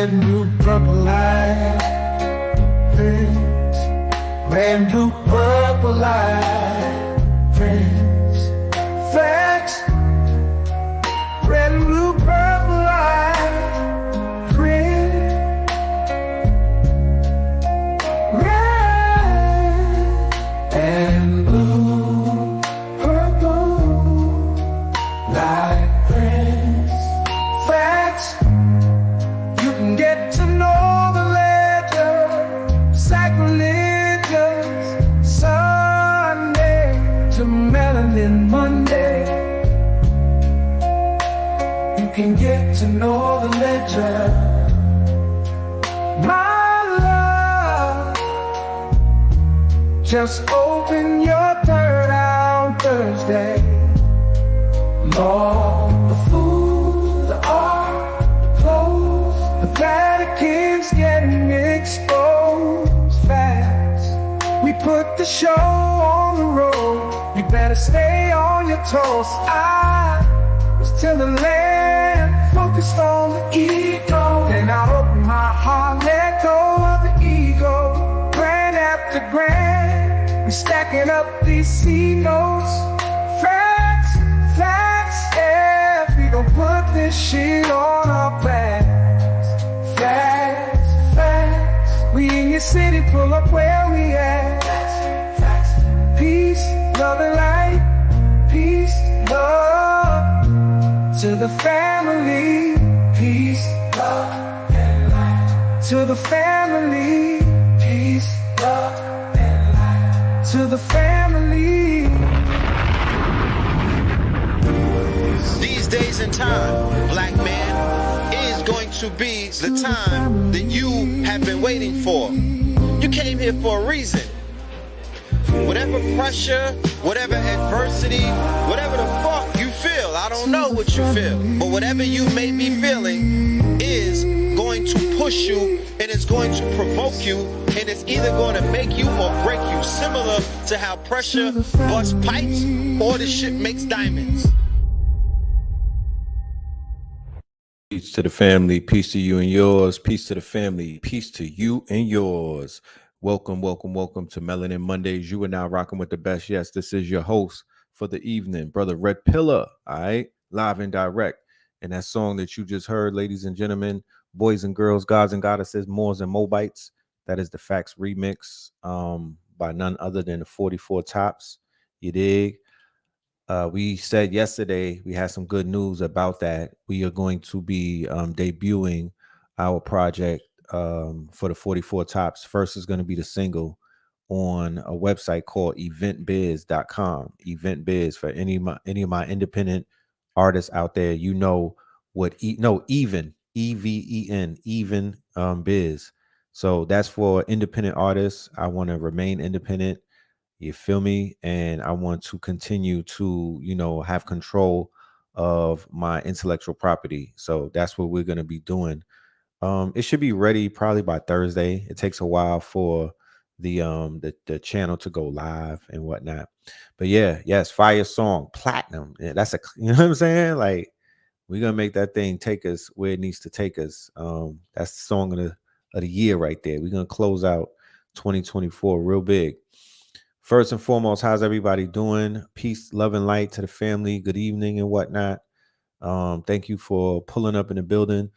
brand new purple light. Friends, brand new purple light. Friends, facts, brand new purple light. Friends, red and blue, purple light. Friends, facts, you can get to know the ledger, sacrilegious Sunday to melanin Monday. You can get to know the ledger, my love. Just open your third on Thursday. Lord, the food, the art, the clothes, the Vatican's getting exposed fast. We put the show on the road, you better stay on your toes. I was till the land focused on the ego. Then I open my heart, let go of the ego. Grand after grand, we stacking up these C notes. Facts, facts, yeah, we gon' put this shit on our backs. Facts, facts, we in your city, pull up where we at. Facts, facts, peace, love and light. Peace, love to the family. Peace, love and light to the family. Peace, love and light to the family. These days and time, black man, is going to be the time that you have been waiting for. You came here for a reason. Whatever pressure, whatever adversity, whatever the fuck you feel, I don't know what you feel, but whatever you may be feeling is going to push you, and it's going to provoke you, and it's either going to make you or break you, similar to how pressure busts pipes or the shit makes diamonds. Peace to the family, peace to you and yours, peace to the family, peace to you and yours. Welcome, welcome, welcome to Melanin Mondays. You are now rocking with the best. Yes, this is your host for the evening, Brother Red Pillar, all right? Live and direct. And that song that you just heard, ladies and gentlemen, boys and girls, gods and goddesses, Moors and Mobites, that is the Facts remix by none other than the 44 Tops. You dig? We said yesterday we had some good news about that. We are going to be debuting our project for the 44 Tops. First is going to be the single on a website called eventbiz.com. Eventbiz, for any of my independent artists out there, you know what even EVEN, even biz. So that's for independent artists. I want to remain independent. You feel me? And I want to continue to, have control of my intellectual property. So that's what we're going to be doing. It should be ready probably by Thursday. It takes a while for the channel to go live and whatnot. But yes, fire song, platinum. Yeah, that's you know what I'm saying? Like, we're gonna make that thing take us where it needs to take us. That's the song of the year right there. We're gonna close out 2024 real big. First and foremost, how's everybody doing? Peace, love, and light to the family. Good evening and whatnot. Thank you for pulling up in the building.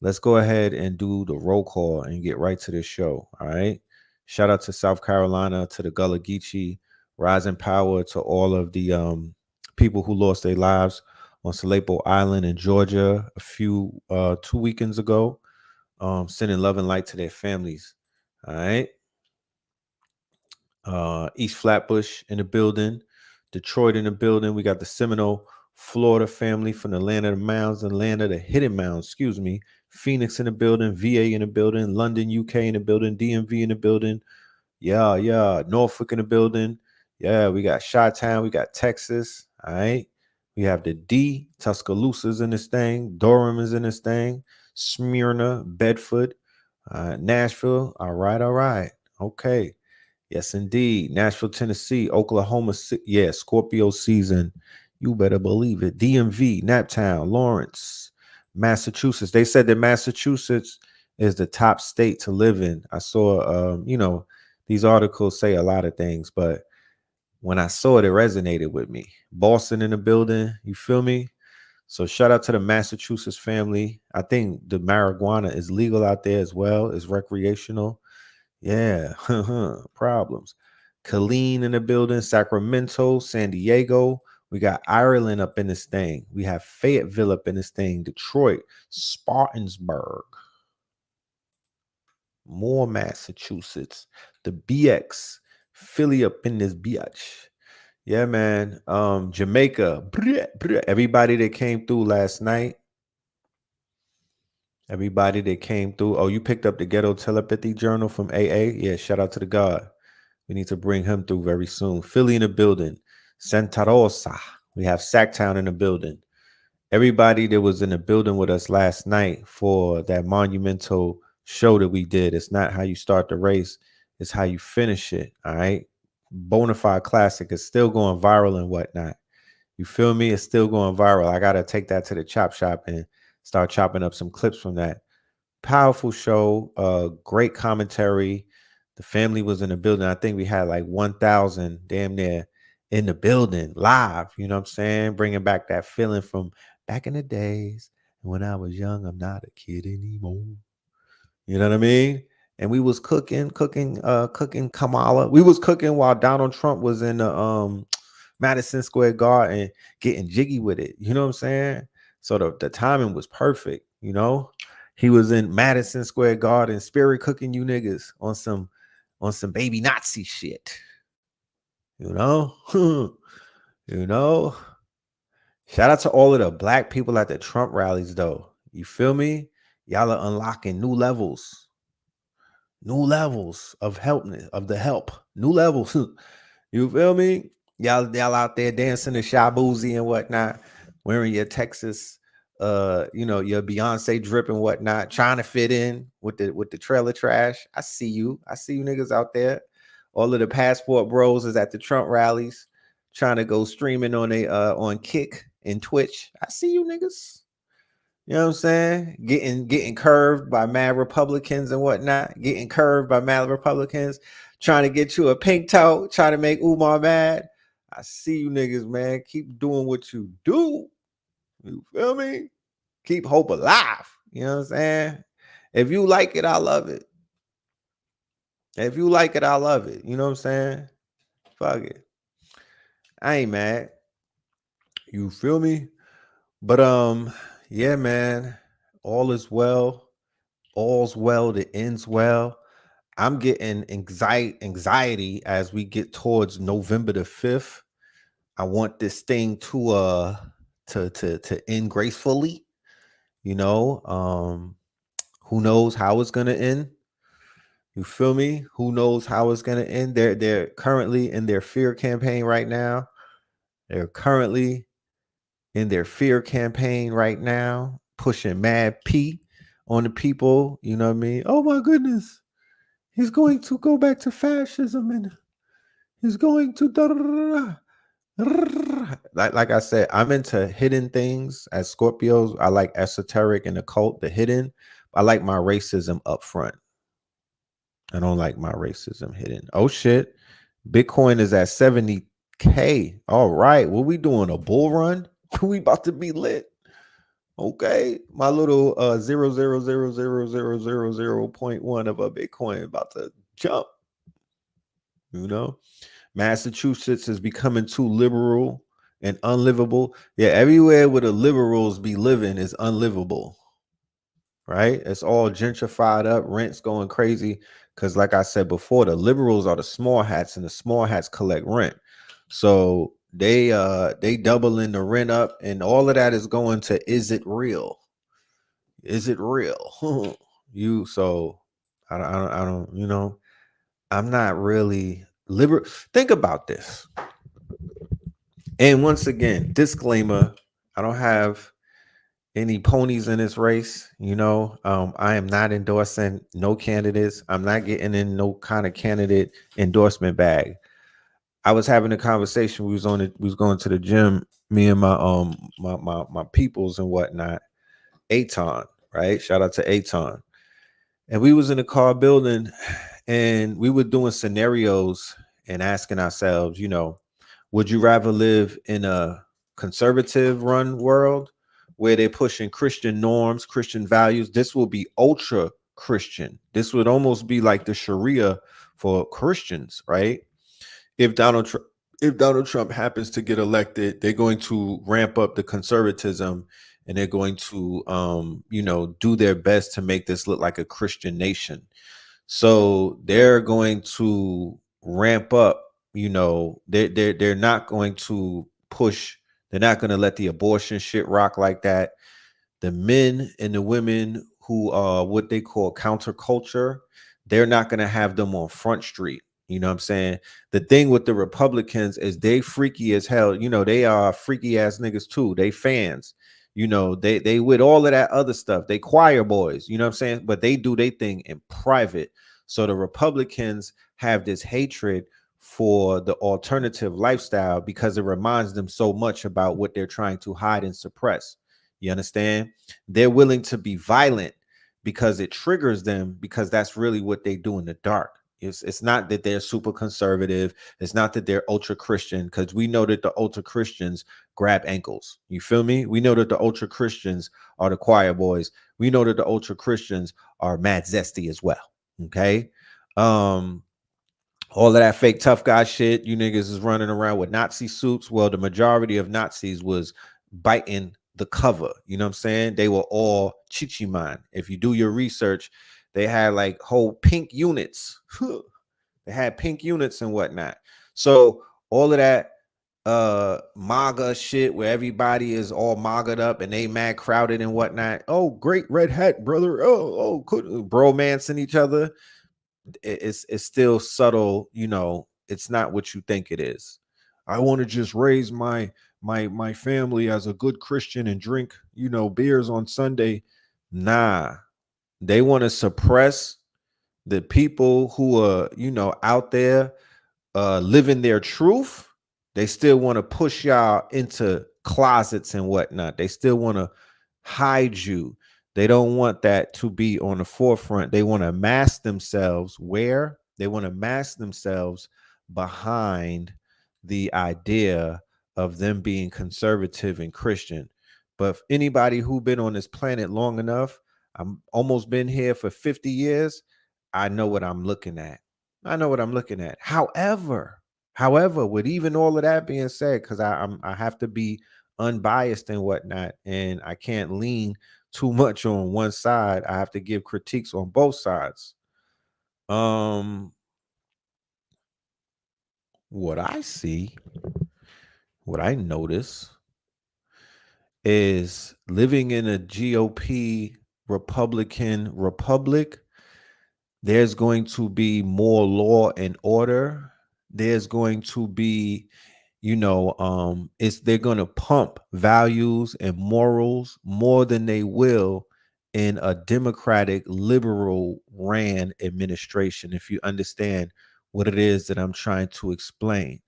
Let's go ahead and do the roll call and get right to this show. All right. Shout out to South Carolina, to the Gullah Geechee, rising power to all of the people who lost their lives on Salepo Island in Georgia a few 2 weekends ago. Sending love and light to their families. All right. East Flatbush in the building, Detroit in the building. We got the Seminole, Florida family from the land of the mounds and land of the hidden mounds, Phoenix in the building, VA in the building, London, UK in the building, DMV in the building. Yeah. Norfolk in the building. Yeah, we got Chi-Town, we got Texas. All right. We have the D, Tuscaloosa's in this thing, Durham is in this thing, Smyrna, Bedford, Nashville. All right. Okay. Yes, indeed. Nashville, Tennessee, Oklahoma City. Yeah, Scorpio season. You better believe it. DMV, Naptown, Lawrence, Massachusetts. They said that Massachusetts is the top state to live in. I saw, these articles say a lot of things, but when I saw it, it resonated with me. Boston in the building, you feel me? So shout out to the Massachusetts family. I think the marijuana is legal out there as well. It's recreational. Yeah, problems. Colleen in the building, Sacramento, San Diego. We got Ireland up in this thing. We have Fayetteville up in this thing. Detroit, Spartansburg, more Massachusetts, the BX, Philly up in this bitch. Yeah, man. Jamaica, everybody that came through last night. Everybody that came through. Oh, you picked up the Ghetto Telepathy Journal from AA? Yeah, shout out to the God. We need to bring him through very soon. Philly in the building. Santa Rosa. We have Sacktown in the building. Everybody that was in the building with us last night for that monumental show that we did. It's not how you start the race, it's how you finish it. All right. Bonafide classic is still going viral and whatnot. You feel me? It's still going viral. I gotta take that to the chop shop and start chopping up some clips from that. Powerful show, great commentary. The family was in the building. I think we had like 1,000 damn near in the building live. You know what I'm saying? Bringing back that feeling from back in the days when I was young. I'm not a kid anymore. You know what I mean? And we was cooking Kamala. We was cooking while Donald Trump was in the Madison Square Garden getting jiggy with it. You know what I'm saying? So the timing was perfect, you know? He was in Madison Square Garden, spirit cooking you niggas on some baby Nazi shit. You know? You know? Shout out to all of the black people at the Trump rallies, though. You feel me? Y'all are unlocking new levels of help, new levels. You feel me? Y'all out there dancing to Shabuzi and whatnot, wearing your Texas, your Beyonce drip and whatnot, trying to fit in with the trailer trash. I see you niggas out there. All of the passport bros is at the Trump rallies, trying to go streaming on Kick and Twitch. I see you niggas. You know what I'm saying? Getting curved by mad Republicans and whatnot. Getting curved by mad Republicans. Trying to get you a pink toe. Trying to make Umar mad. I see you niggas, man. Keep doing what you do. You feel me? Keep hope alive. You know what I'm saying? If you like it, I love it. If you like it, I love it. You know what I'm saying? Fuck it. I ain't mad. You feel me? But yeah, man. All is well. All's well that ends well. I'm getting anxiety as we get towards November the 5th. I want this thing to end gracefully. You know, who knows how it's gonna end? You feel me? Who knows how it's gonna end? They're currently in their fear campaign right now. They're currently in their fear campaign right now, pushing mad P on the people. You know what I mean? Oh my goodness. He's going to go back to fascism and he's going to like I said, I'm into hidden things as Scorpios. I like esoteric and occult, the hidden. I like my racism up front. I don't like my racism hidden. Oh shit. Bitcoin is at 70K. All right. What we doing? A bull run? We about to be lit. Okay. My little 0.1 of a Bitcoin about to jump. You know, Massachusetts is becoming too liberal and unlivable. Yeah, everywhere where the liberals be living is unlivable. Right? It's all gentrified up, rents going crazy. Because, like I said before, the liberals are the small hats, and the small hats collect rent. So they doubling the rent up, and all of that is going to is it real? Is it real? I don't, you know, I'm not really liberal. Think about this. And once again, disclaimer, I don't have any ponies in this race. You know, I am not endorsing no candidates. I'm not getting in no kind of candidate endorsement bag. I was having a conversation. We was going to the gym, me and my peoples and whatnot. Aton, right? Shout out to Aton. And we was in a car building and we were doing scenarios and asking ourselves, would you rather live in a conservative run world where they're pushing Christian norms, Christian values? This will be ultra Christian. This would almost be like the Sharia for Christians, right? If Donald Trump happens to get elected, they're going to ramp up the conservatism and they're going to do their best to make this look like a Christian nation. So they're going to ramp up, they're not going to push, they're not going to let the abortion shit rock like that. The men and the women who are what they call counterculture, they're not going to have them on Front Street. You know what I'm saying? The thing with the Republicans is they freaky as hell. They are freaky ass niggas too. They fans. They with all of that other stuff. They choir boys, you know what I'm saying? But they do their thing in private. So the Republicans have this hatred for the alternative lifestyle because it reminds them so much about what they're trying to hide and suppress. You understand? They're willing to be violent because it triggers them, because that's really what they do in the dark. It's not that they're super conservative. It's not that they're ultra Christian, because we know that the ultra Christians grab ankles. You feel me? We know that the ultra Christians are the choir boys. We know that the ultra Christians are mad zesty as well. Okay. All of that fake tough guy shit, you niggas is running around with Nazi suits. Well, the majority of Nazis was biting the cover. You know what I'm saying? They were all chichiman. If you do your research, they had like whole pink units. They had pink units and whatnot. So all of that MAGA shit where everybody is all MAGA'd up and they mad crowded and whatnot. Oh, great red hat, brother. Bromancing each other. It's still subtle, it's not what you think it is. I want to just raise my family as a good Christian and drink, beers on Sunday. Nah, they want to suppress the people who are, out there living their truth. They still want to push y'all into closets and whatnot. They still want to hide you. They don't want that to be on the forefront. They want to mask themselves where? They want to mask themselves behind the idea of them being conservative and Christian. But anybody who been on this planet long enough, I'm almost been here for 50 years, I know what I'm looking at. I know what I'm looking at. However, with even all of that being said, because I have to be unbiased and whatnot, and I can't lean too much on one side. I have to give critiques on both sides. What I see, what I notice is living in a GOP Republican republic, there's going to be more law and order. There's going to be, they're going to pump values and morals more than they will in a democratic liberal ran administration, if you understand what it is that I'm trying to explain.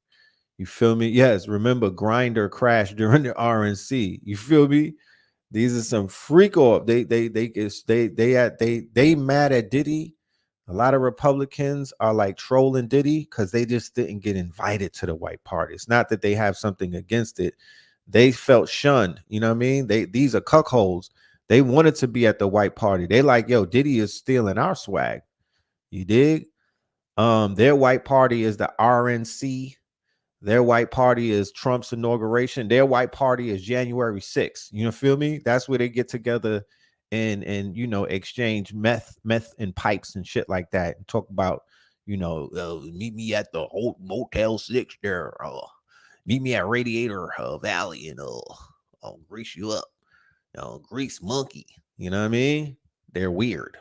You feel me? Yes, remember Grinder crashed during the RNC. You feel me? These are some freak off. They mad at Diddy. A lot of Republicans are like trolling Diddy because they just didn't get invited to the white party. It's not that they have something against it. They felt shunned. You know what I mean? These are cuckolds. They wanted to be at the white party. They like, yo, Diddy is stealing our swag. You dig? Their white party is the RNC. Their white party is Trump's inauguration. Their white party is January 6th. You know, feel me? That's where they get together and exchange meth and pipes and shit like that, and talk about, meet me at the Motel 6 there. Meet me at Radiator Valley, and I'll grease you up. Grease monkey. You know what I mean? They're weird.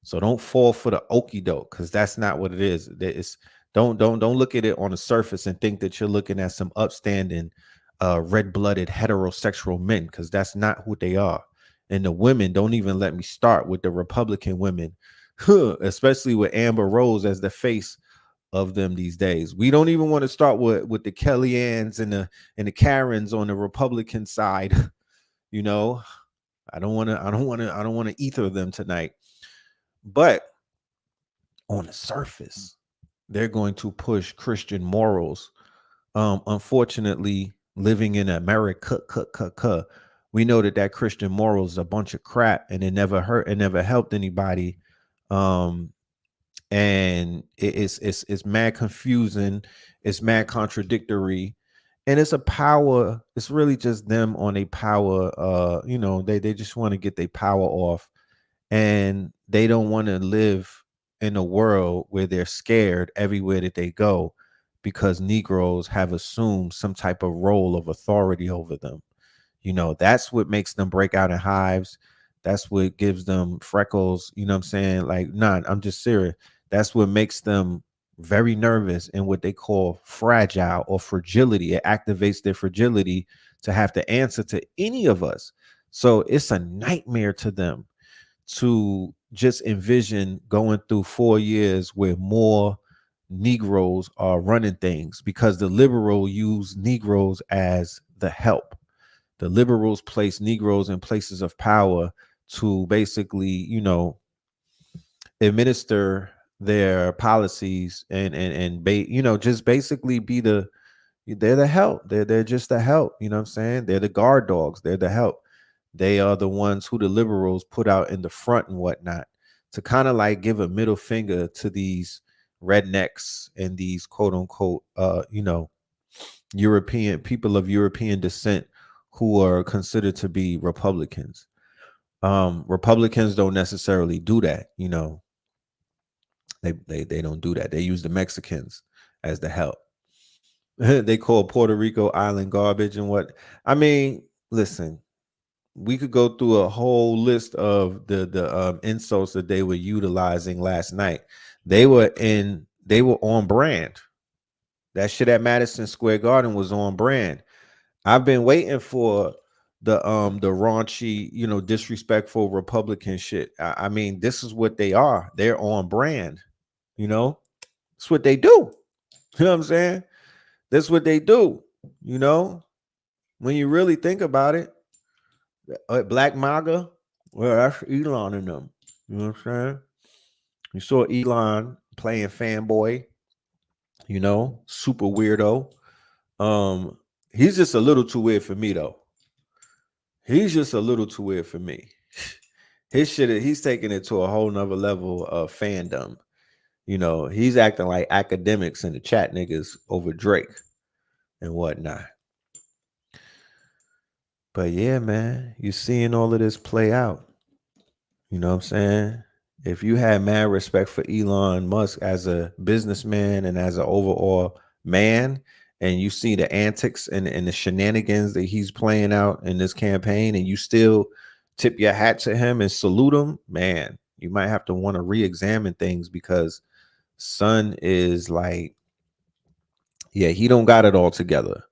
So don't fall for the okie doke, because that's not what it is. It's don't look at it on the surface and think that you're looking at some upstanding red-blooded heterosexual men, because that's not who they are. And the women, don't even let me start with the Republican women, especially with Amber Rose as the face of them these days. We don't even want to start with the Kellyannes and the Karens on the Republican side. I don't want to ether them tonight. But on the surface, they're going to push Christian morals. Unfortunately, living in America, we know that Christian morals is a bunch of crap, and it never hurt, it never helped anybody. Um, and it's mad confusing, it's mad contradictory, and it's a power. It's really just them on a power. They just want to get their power off, and they don't want to live in a world where they're scared everywhere that they go because Negroes have assumed some type of role of authority over them. That's what makes them break out in hives. That's what gives them freckles. You know what I'm saying? Like, nah, I'm just serious. That's what makes them very nervous and what they call fragile or fragility. It activates their fragility to have to answer to any of us. So it's a nightmare to them to just envision going through 4 years where more Negroes are running things, because the liberal use Negroes as the help. The liberals place Negroes in places of power to basically, administer their policies and just basically they're the help. They're just the help. You know what I'm saying? They're the guard dogs. They're the help. They are the ones who the liberals put out in the front and whatnot to kind of like give a middle finger to these rednecks and these quote unquote, European people of European descent who are considered to be Republicans. Republicans don't necessarily do that. They don't do that. They use the Mexicans as the help. They call Puerto Rico island garbage and what. I mean, listen, we could go through a whole list of the insults that they were utilizing last night. They were on brand. That shit at Madison Square Garden was on brand. I've been waiting for the raunchy, disrespectful Republican shit. I mean, this is what they are. They're on brand. It's what they do. You know what I'm saying? That's what they do. When you really think about it, Black MAGA, well, that's Elon and them. You know what I'm saying? You saw Elon playing fanboy, super weirdo. He's just a little too weird for me, though. He's just a little too weird for me. His shit, he's taking it to a whole nother level of fandom. He's acting like academics in the chat niggas over Drake and whatnot. But yeah, man, you're seeing all of this play out. You know what I'm saying? If you had mad respect for Elon Musk as a businessman and as an overall man, and you see the antics and the shenanigans that he's playing out in this campaign, and you still tip your hat to him and salute him, man, you might have to want to re-examine things, because son is like, yeah, he don't got it all together.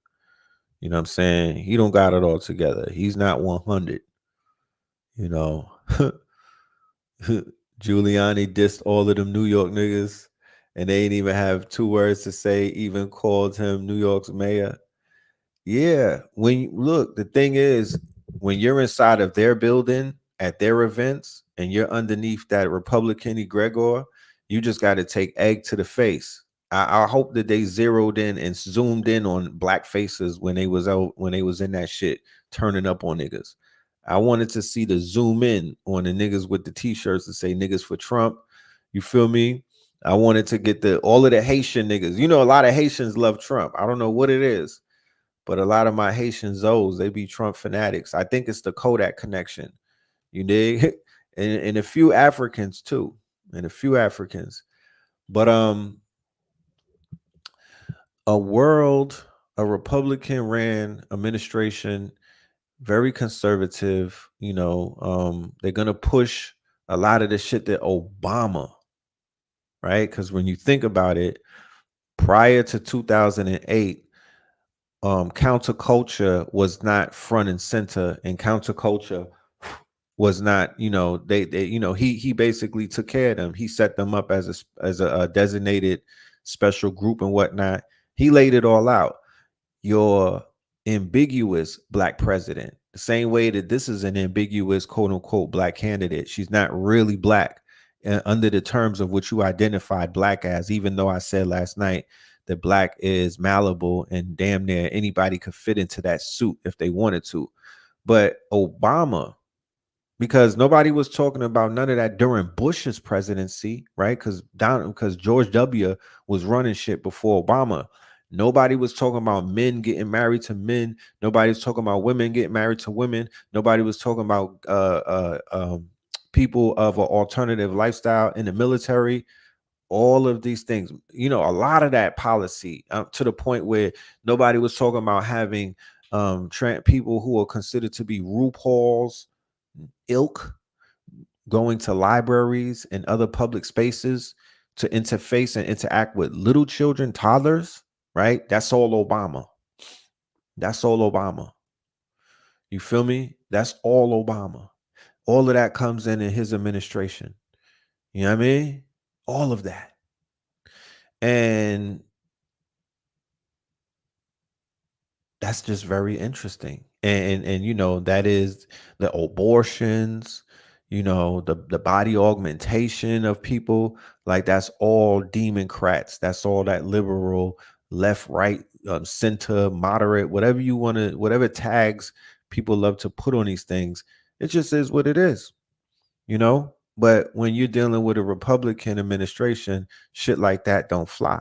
You know what I'm saying? He don't got it all together. He's not 100. Giuliani dissed all of them New York niggas, and they ain't even have 2 words to say, even called him New York's mayor. Yeah, the thing is, when you're inside of their building at their events and you're underneath that Republican egregor, you just got to take egg to the face. I hope that they zeroed in and zoomed in on black faces when they was in that shit turning up on niggas. I wanted to see the zoom in on the niggas with the t-shirts that say niggas for Trump. You feel me? I wanted to get all of the Haitian niggas. A lot of Haitians love Trump. I don't know what it is, but a lot of my Haitian Zoes, they be Trump fanatics. I think it's the Kodak connection. You dig? And a few Africans too. But a Republican ran administration, very conservative. They're gonna push a lot of the shit that Obama, right? Because when you think about it, prior to 2008, counterculture was not front and center, and counterculture was not, he basically took care of them. He set them up as a designated special group and whatnot. He laid it all out. Your ambiguous black president, the same way that this is an ambiguous quote unquote black candidate. She's not really black. under the terms of what you identified black as, even though I said last night that black is malleable and damn near anybody could fit into that suit if they wanted to. But Obama, because nobody was talking about none of that during Bush's presidency, right? Because George W. was running shit before Obama. Nobody was talking about men getting married to men. Nobody was talking about women getting married to women. Nobody was talking about people of an alternative lifestyle in the military. All of these things, a lot of that policy, to the point where nobody was talking about having people who are considered to be RuPaul's ilk going to libraries and other public spaces to interface and interact with little children, toddlers, right? That's all Obama. That's all Obama. You feel me? That's all Obama. All of that comes in his administration. You know what I mean? All of that. And that's just very interesting. And that is the abortions, the body augmentation of people, like that's all Democrats. That's all that liberal, left, right, center, moderate, whatever you want to, whatever tags people love to put on these things. It just is what it is. But when you're dealing with a Republican administration, shit like that don't fly.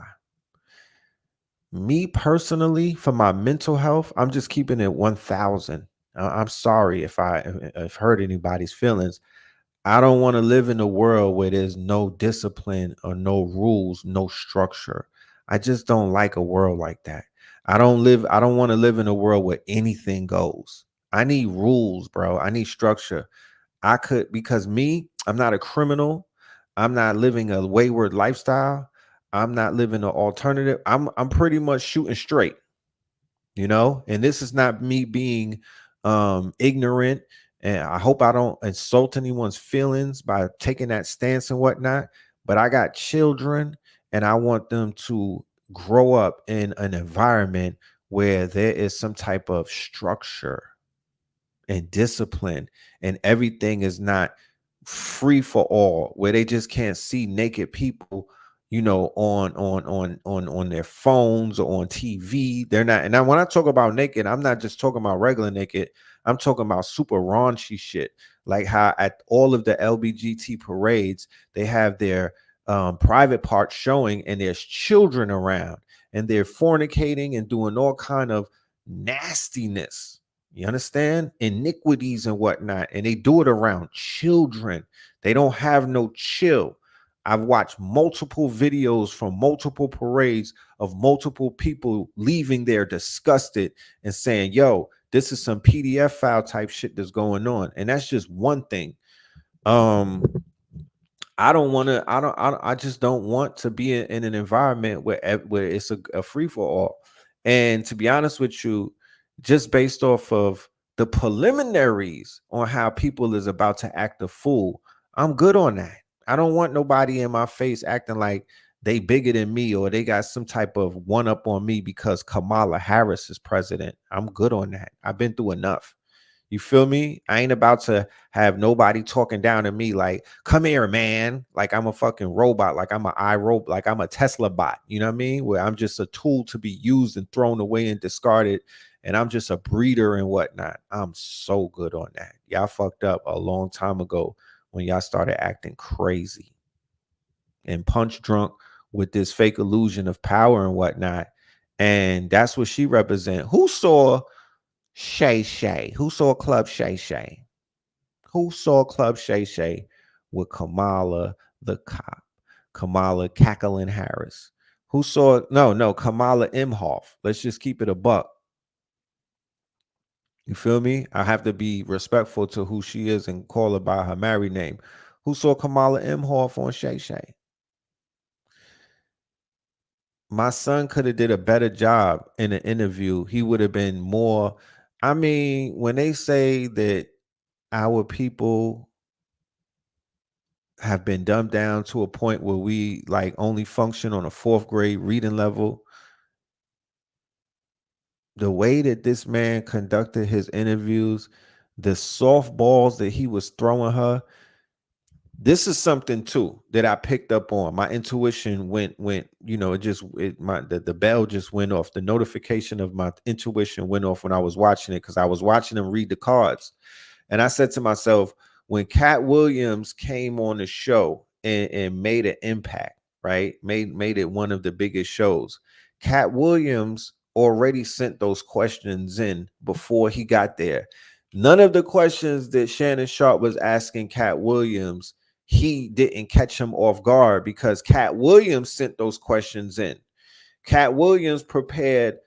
Me personally, for my mental health, I'm just keeping it 1,000. I'm sorry if I've hurt anybody's feelings. I don't want to live in a world where there's no discipline or no rules, no structure. I just don't like a world like that. I don't want to live in a world where anything goes. I need rules, bro. I need structure. Because I'm not a criminal. I'm not living a wayward lifestyle. I'm not living an alternative. I'm pretty much shooting straight. And this is not me being ignorant. And I hope I don't insult anyone's feelings by taking that stance and whatnot. But I got children and I want them to grow up in an environment where there is some type of structure and discipline, and everything is not free for all, where they just can't see naked people on their phones or on TV. They're not. And now when I talk about naked, I'm not just talking about regular naked. I'm talking about super raunchy shit, like how at all of the LBGT parades they have their private parts showing, and there's children around, and they're fornicating and doing all kind of nastiness. You understand? Iniquities and whatnot. And they do it around children. They don't have no chill. I've watched multiple videos from multiple parades of multiple people leaving there disgusted and saying, yo, this is some PDF file type shit that's going on. And that's just one thing. I just don't want to be in an environment where it's a free for all. And to be honest with you, just based off of the preliminaries on how people is about to act a fool, I'm good on that. I don't want nobody in my face acting like they bigger than me or they got some type of one up on me because Kamala Harris is president. I'm good on that. I've been through enough. You feel me? I ain't about to have nobody talking down to me like, come here, man. Like I'm a fucking robot, like I'm an iRobot, like I'm a Tesla bot. You know what I mean? Where I'm just a tool to be used and thrown away and discarded. And I'm just a breeder and whatnot. I'm so good on that. Y'all fucked up a long time ago when y'all started acting crazy and punch drunk with this fake illusion of power and whatnot. And that's what she represent. Who saw Shay Shay? Who saw Club Shay Shay? Who saw Club Shay Shay with Kamala the cop? Kamala Cackling Harris. Who saw no Kamala Imhoff? Let's just keep it a buck. You feel me? I have to be respectful to who she is and call her by her married name. Who saw Kamala Imhoff on Shay Shay? My son could have did a better job in an interview. He would have been more. I mean, when they say that our people have been dumbed down to a point where we like only function on a 4th grade reading level, the way that this man conducted his interviews, the softballs that he was throwing her, This is something too that I picked up on. My intuition went, the bell just went off. The notification of my intuition went off when I was watching it, because I was watching them read the cards. And I said to myself, when Cat Williams came on the show and made an impact, right? Made it one of the biggest shows. Cat Williams already sent those questions in before he got there. None of the questions that Shannon Sharp was asking Cat Williams, he didn't catch him off guard, because Cat Williams sent those questions in. Cat Williams prepared,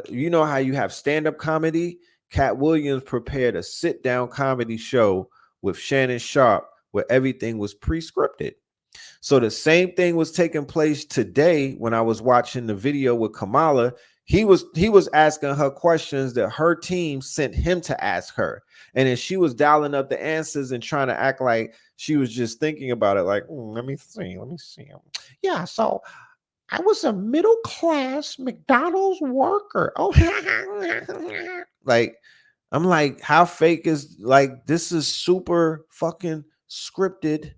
you know how you have stand-up comedy? Cat Williams prepared a sit-down comedy show with Shannon Sharp where everything was pre-scripted. So the same thing was taking place today when I was watching the video with Kamala. He was asking her questions that her team sent him to ask her. And then she was dialing up the answers and trying to act like she was just thinking about it, like, let me see. Yeah, so I was a middle class McDonald's worker. Oh, like, I'm like, how fake is, like, this is super fucking scripted,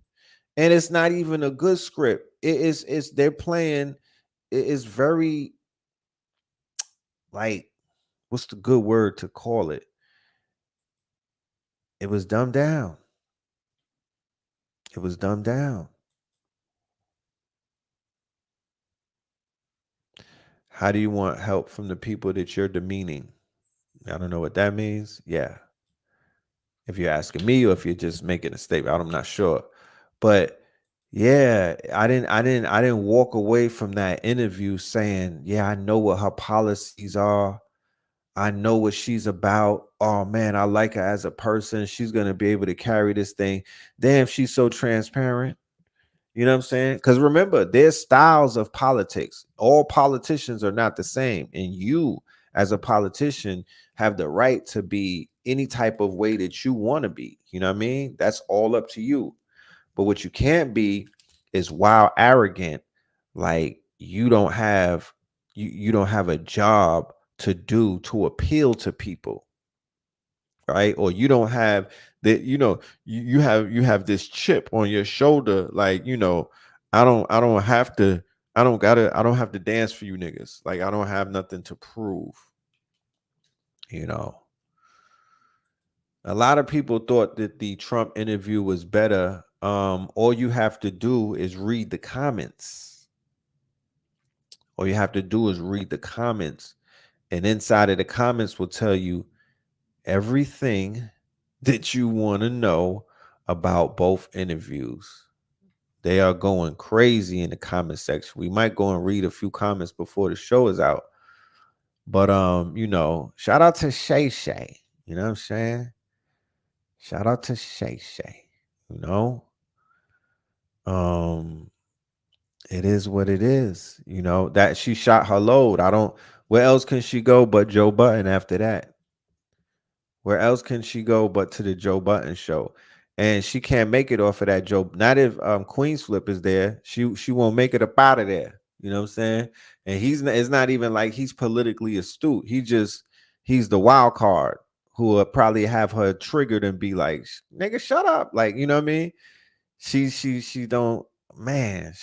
and it's not even a good script. It's they're playing. It is very, like, what's the good word to call it? It was dumbed down. It was dumbed down. How do you want help from the people that you're demeaning? I don't know what that means. Yeah. If you're asking me, or if you're just making a statement, I'm not sure. But yeah, I didn't walk away from that interview saying, yeah, I know what her policies are. I know what she's about. Oh man, I like her as a person. She's gonna be able to carry this thing. Damn, she's so transparent. You know what I'm saying? Because remember, there's styles of politics. All politicians are not the same. And you, as a politician, have the right to be any type of way that you want to be. You know what I mean? That's all up to you. But what you can't be is wild arrogant, like you don't have a job to do to appeal to people, right? Or you don't have that, you have this chip on your shoulder, like, I don't have to, I don't have to dance for you niggas. Like, I don't have nothing to prove, you know. A lot of people thought that the Trump interview was better. All you have to do is read the comments. All you have to do is read the comments. And inside of the comments will tell you everything that you want to know about both interviews. They are going crazy in the comment section. We might go and read a few comments before the show is out. But shout out to Shay Shay. You know what I'm saying? Shout out to Shay Shay. You know? Um, it is what it is. You know, that she shot her load. Where else can she go but Joe Button after that? Where else can she go but to the Joe Button show? And she can't make it off of that Joe. Not if Queen's Flip is there. She won't make it up out of there. You know what I'm saying? And it's not even like he's politically astute. He's the wild card who will probably have her triggered and be like, nigga, shut up. Like, you know what I mean? She don't, man,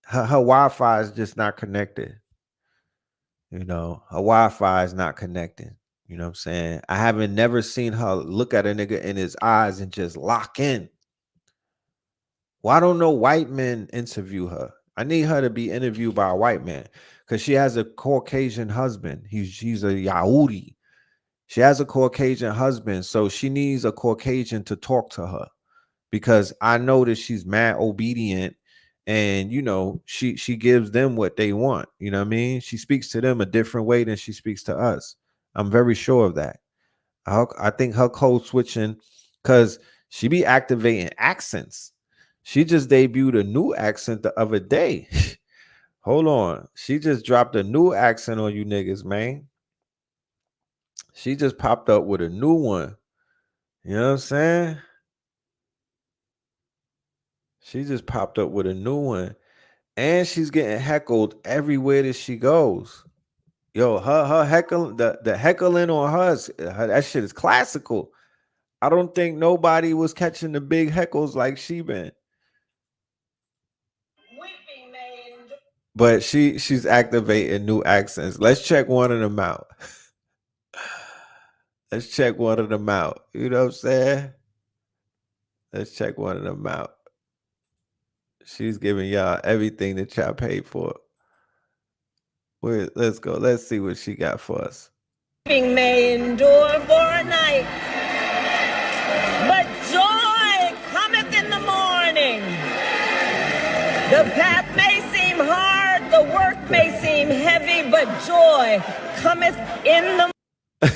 her Wi-Fi is just not connected. You know, her Wi-Fi is not connecting. You know what I'm saying? I haven't never seen her look at a nigga in his eyes and just lock in. Why don't no white men interview her? I need her to be interviewed by a white man, because she has a Caucasian husband. She's a Yahudi. She has a Caucasian husband, so she needs a Caucasian to talk to her, because I know that she's mad obedient, and she gives them what they want. You know what I mean? She speaks to them a different way than she speaks to us. I'm very sure of that. I think her code switching, because she be activating accents. She just debuted a new accent the other day. Hold on. She just dropped a new accent on you niggas, man. She just popped up with a new one. You know what I'm saying? She just popped up with a new one. And she's getting heckled everywhere that she goes. Yo, her heckling, the heckling on her, that shit is classical. I don't think nobody was catching the big heckles like she been. But she's activating new accents. Let's check one of them out. Let's check one of them out. You know what I'm saying? Let's check one of them out. She's giving y'all everything that y'all paid for. Wait, let's go. Let's see what she got for us. May endure for a night, but joy cometh in the morning. The path may seem hard, the work may seem heavy, but joy cometh in the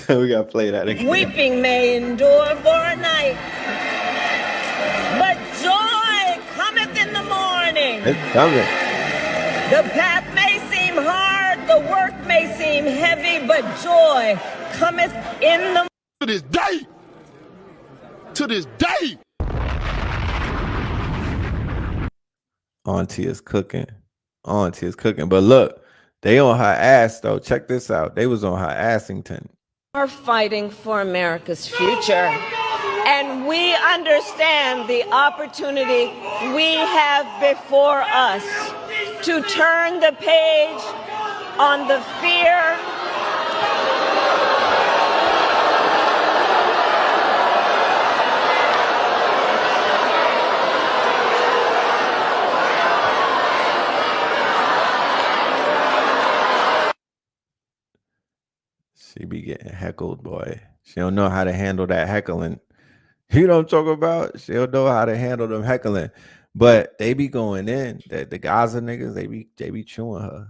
We gotta play that again. Weeping may endure for a night, but joy cometh in the morning. It's coming. The path may seem hard, the work may seem heavy, but joy cometh in the To this day. To this day. Auntie is cooking. Auntie is cooking. But look, they on her ass though. Check this out. They was on her Assington. Are fighting for America's future. And we understand the opportunity we have before us to turn the page on the fear She be getting heckled, boy. She don't know how to handle that heckling. You know what I'm talking about? She don't know how to handle them heckling. But they be going in. The Gaza niggas, they be chewing her.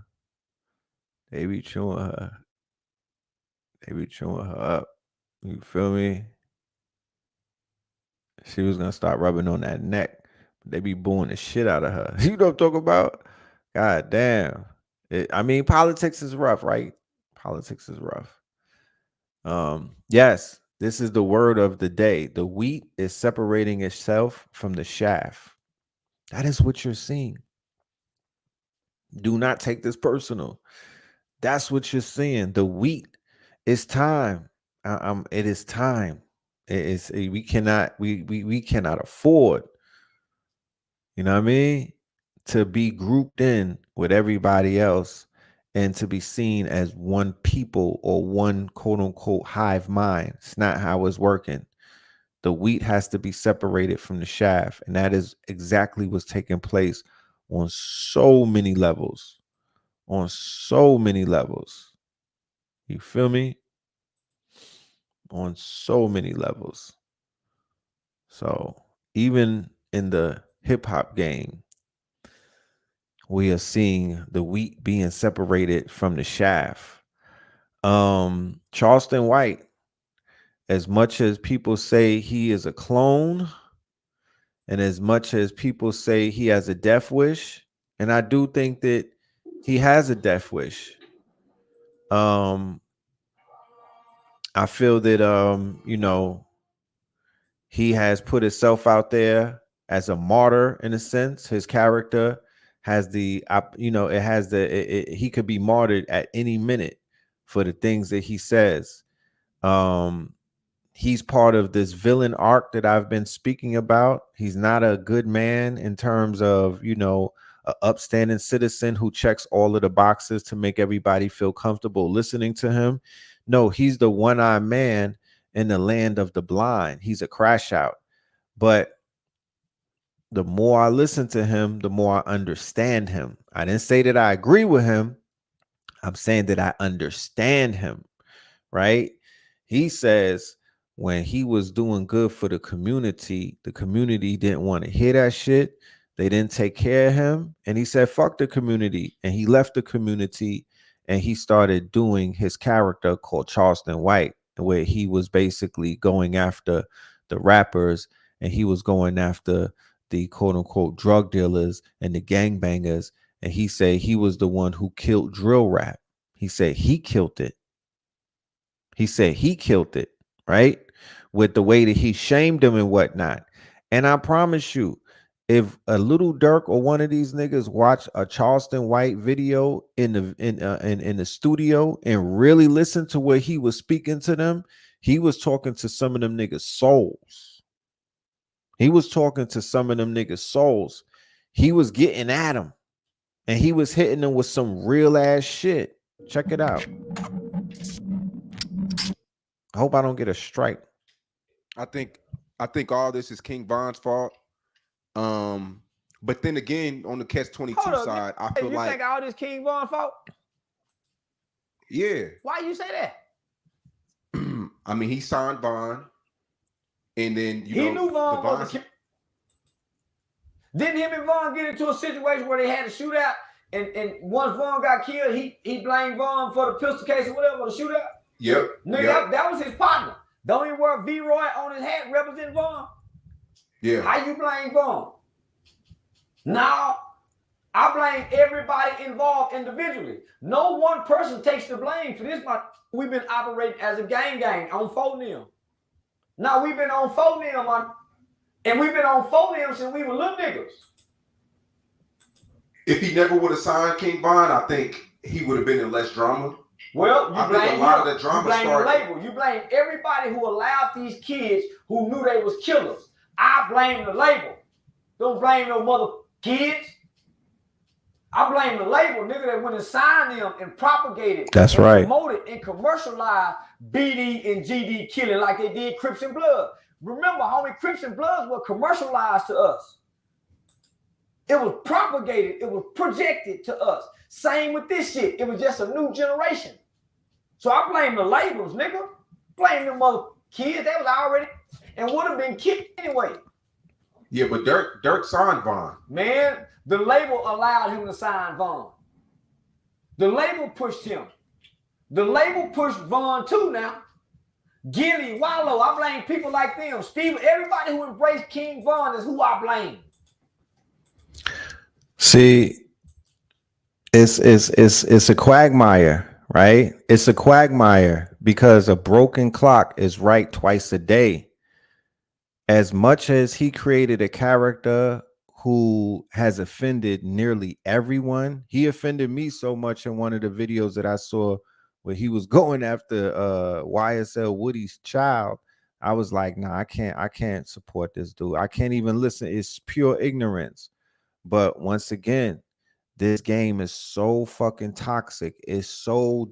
They be chewing her. They be chewing her up. You feel me? She was gonna start rubbing on that neck. They be booing the shit out of her. You know what I'm talking about? God damn. I mean, politics is rough, right? Politics is rough. Yes, this is the word of the day. The wheat is separating itself from the chaff. That is what you're seeing. Do not take this personal. That's what you're seeing. The wheat. It's time. It is time. It is. We cannot afford. You know what I mean? To be grouped in with everybody else and to be seen as one people or one quote unquote hive mind. It's not how it's working. The wheat has to be separated from the chaff. And that is exactly what's taking place on so many levels. On so many levels. You feel me? On so many levels. So even in the hip hop game, we are seeing the wheat being separated from the chaff. Charleston White, as much as people say he is a clone, and as much as people say he has a death wish, and I do think that he has a death wish. I feel that you know, he has put himself out there as a martyr in a sense. His character has the you know, it has the he could be martyred at any minute for the things that he says. He's part of this villain arc that I've been speaking about. He's not a good man in terms of, you know, an upstanding citizen who checks all of the boxes to make everybody feel comfortable listening to him. No, he's the one-eyed man in the land of the blind. He's a crash out. But the more I listen to him, the more I understand him. I didn't say that I agree with him. I'm saying that I understand him, right? He says when he was doing good for the community didn't want to hear that shit. They didn't take care of him. And he said, fuck the community. And he left the community and he started doing his character called Charleston White, where he was basically going after the rappers and he was going after the quote unquote drug dealers and the gangbangers. And he said he was the one who killed drill rap. He said he killed it. He said he killed it, right? With the way that he shamed him and whatnot. And I promise you, if a Little Dirk or one of these niggas watch a Charleston White video in the studio and really listen to where he was speaking to them, He was talking to some of them niggas' souls. He was talking to some of them niggas' souls. He was getting at them. And he was hitting them with some real ass shit. Check it out. I hope I don't get a strike. I think all this is King Von's fault. But then again, on the Catch-22 side, I feel like you think all this King Von's fault? Yeah. Why you say that? I mean, he signed Von, and then he knew Von was Didn't him and Von get into a situation where they had a shootout, and once Von got killed, he blamed Von for the pistol case or whatever, the shootout? Yep. Nigga, that was his partner. Don't even wear V-Roy on his hat representing Von. Yeah. How you blame Von? Now, I blame everybody involved individually. No one person takes the blame for this. We've been operating as a gang on 4-0. Now, we've been on 4-0, man. And we've been on 4-0 since we were little niggas. If he never would have signed King Von, I think he would have been in less drama. Well, you blame a lot of the drama you blame the label. You blame everybody who allowed these kids who knew they was killers. I blame the label. Don't blame no mother kids. I blame the label, nigga, that went and signed them and propagated. That's and right. Promoted and commercialized BD and GD killing like they did Crips and Blood. Remember, homie, Crips and Bloods were commercialized to us. It was propagated. It was projected to us. Same with this shit. It was just a new generation. So I blame the labels, nigga. Blame them mother kids. That was already and would have been kicked anyway. Yeah, but Dirk signed Von. Man, the label allowed him to sign Von. The label pushed him. The label pushed Von too now. Gilly, Wallow, I blame people like them. Steve, everybody who embraced King Von is who I blame. See, it's a quagmire, right? It's a quagmire because a broken clock is right twice a day. As much as he created a character who has offended nearly everyone, he offended me so much in one of the videos that I saw where he was going after YSL Woody's child. I was like, nah, I can't support this dude. I can't even listen. It's pure ignorance. But once again, this game is so fucking toxic. It's so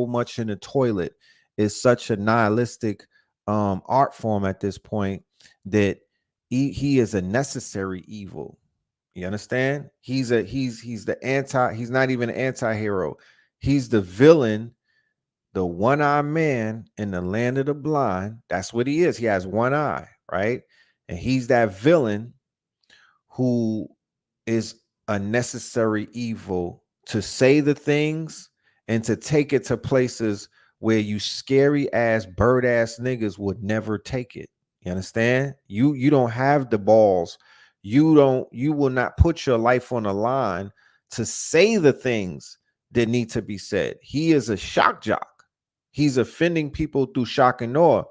much in the toilet. It's such a nihilistic art form at this point that he is a necessary evil. You understand? He's not even an anti-hero. He's the villain, the one-eyed man in the land of the blind. That's what he is. He has one eye, right? And he's that villain who is a necessary evil to say the things and to take it to places where you scary ass bird ass niggas would never take it. You understand? You don't have the balls. You will not put your life on the line to say the things that need to be said. He is a shock jock. He's offending people through shock and awe.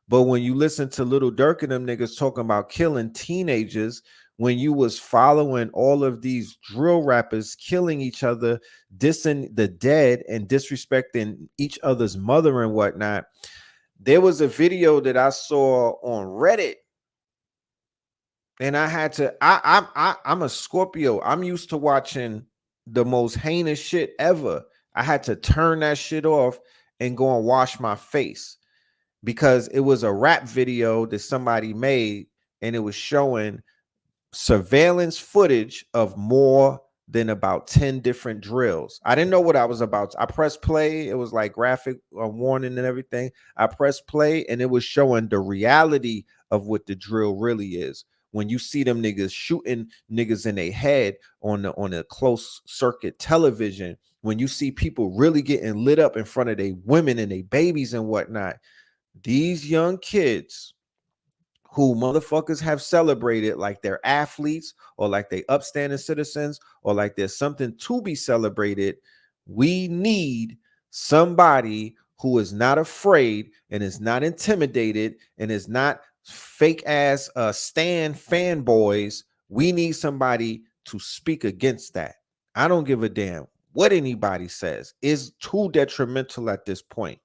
But when you listen to Little Durk and them niggas talking about killing teenagers, when you was following all of these drill rappers killing each other, dissing the dead and disrespecting each other's mother and whatnot, there was a video that I saw on Reddit, and I had to. I'm a Scorpio. I'm used to watching the most heinous shit ever. I had to turn that shit off and go and wash my face because it was a rap video that somebody made, and it was showing surveillance footage of more than about 10 different drills. I didn't know what I was about. I pressed play. It was like graphic warning and everything. I pressed play and it was showing the reality of what the drill really is. When you see them niggas shooting niggas in their head on a close circuit television, when you see people really getting lit up in front of their women and their babies and whatnot, these young kids who motherfuckers have celebrated like they're athletes or like they upstanding citizens or like there's something to be celebrated, we need somebody who is not afraid and is not intimidated and is not fake ass stan fanboys. We need somebody to speak against that. I don't give a damn what anybody says. It's too detrimental at this point.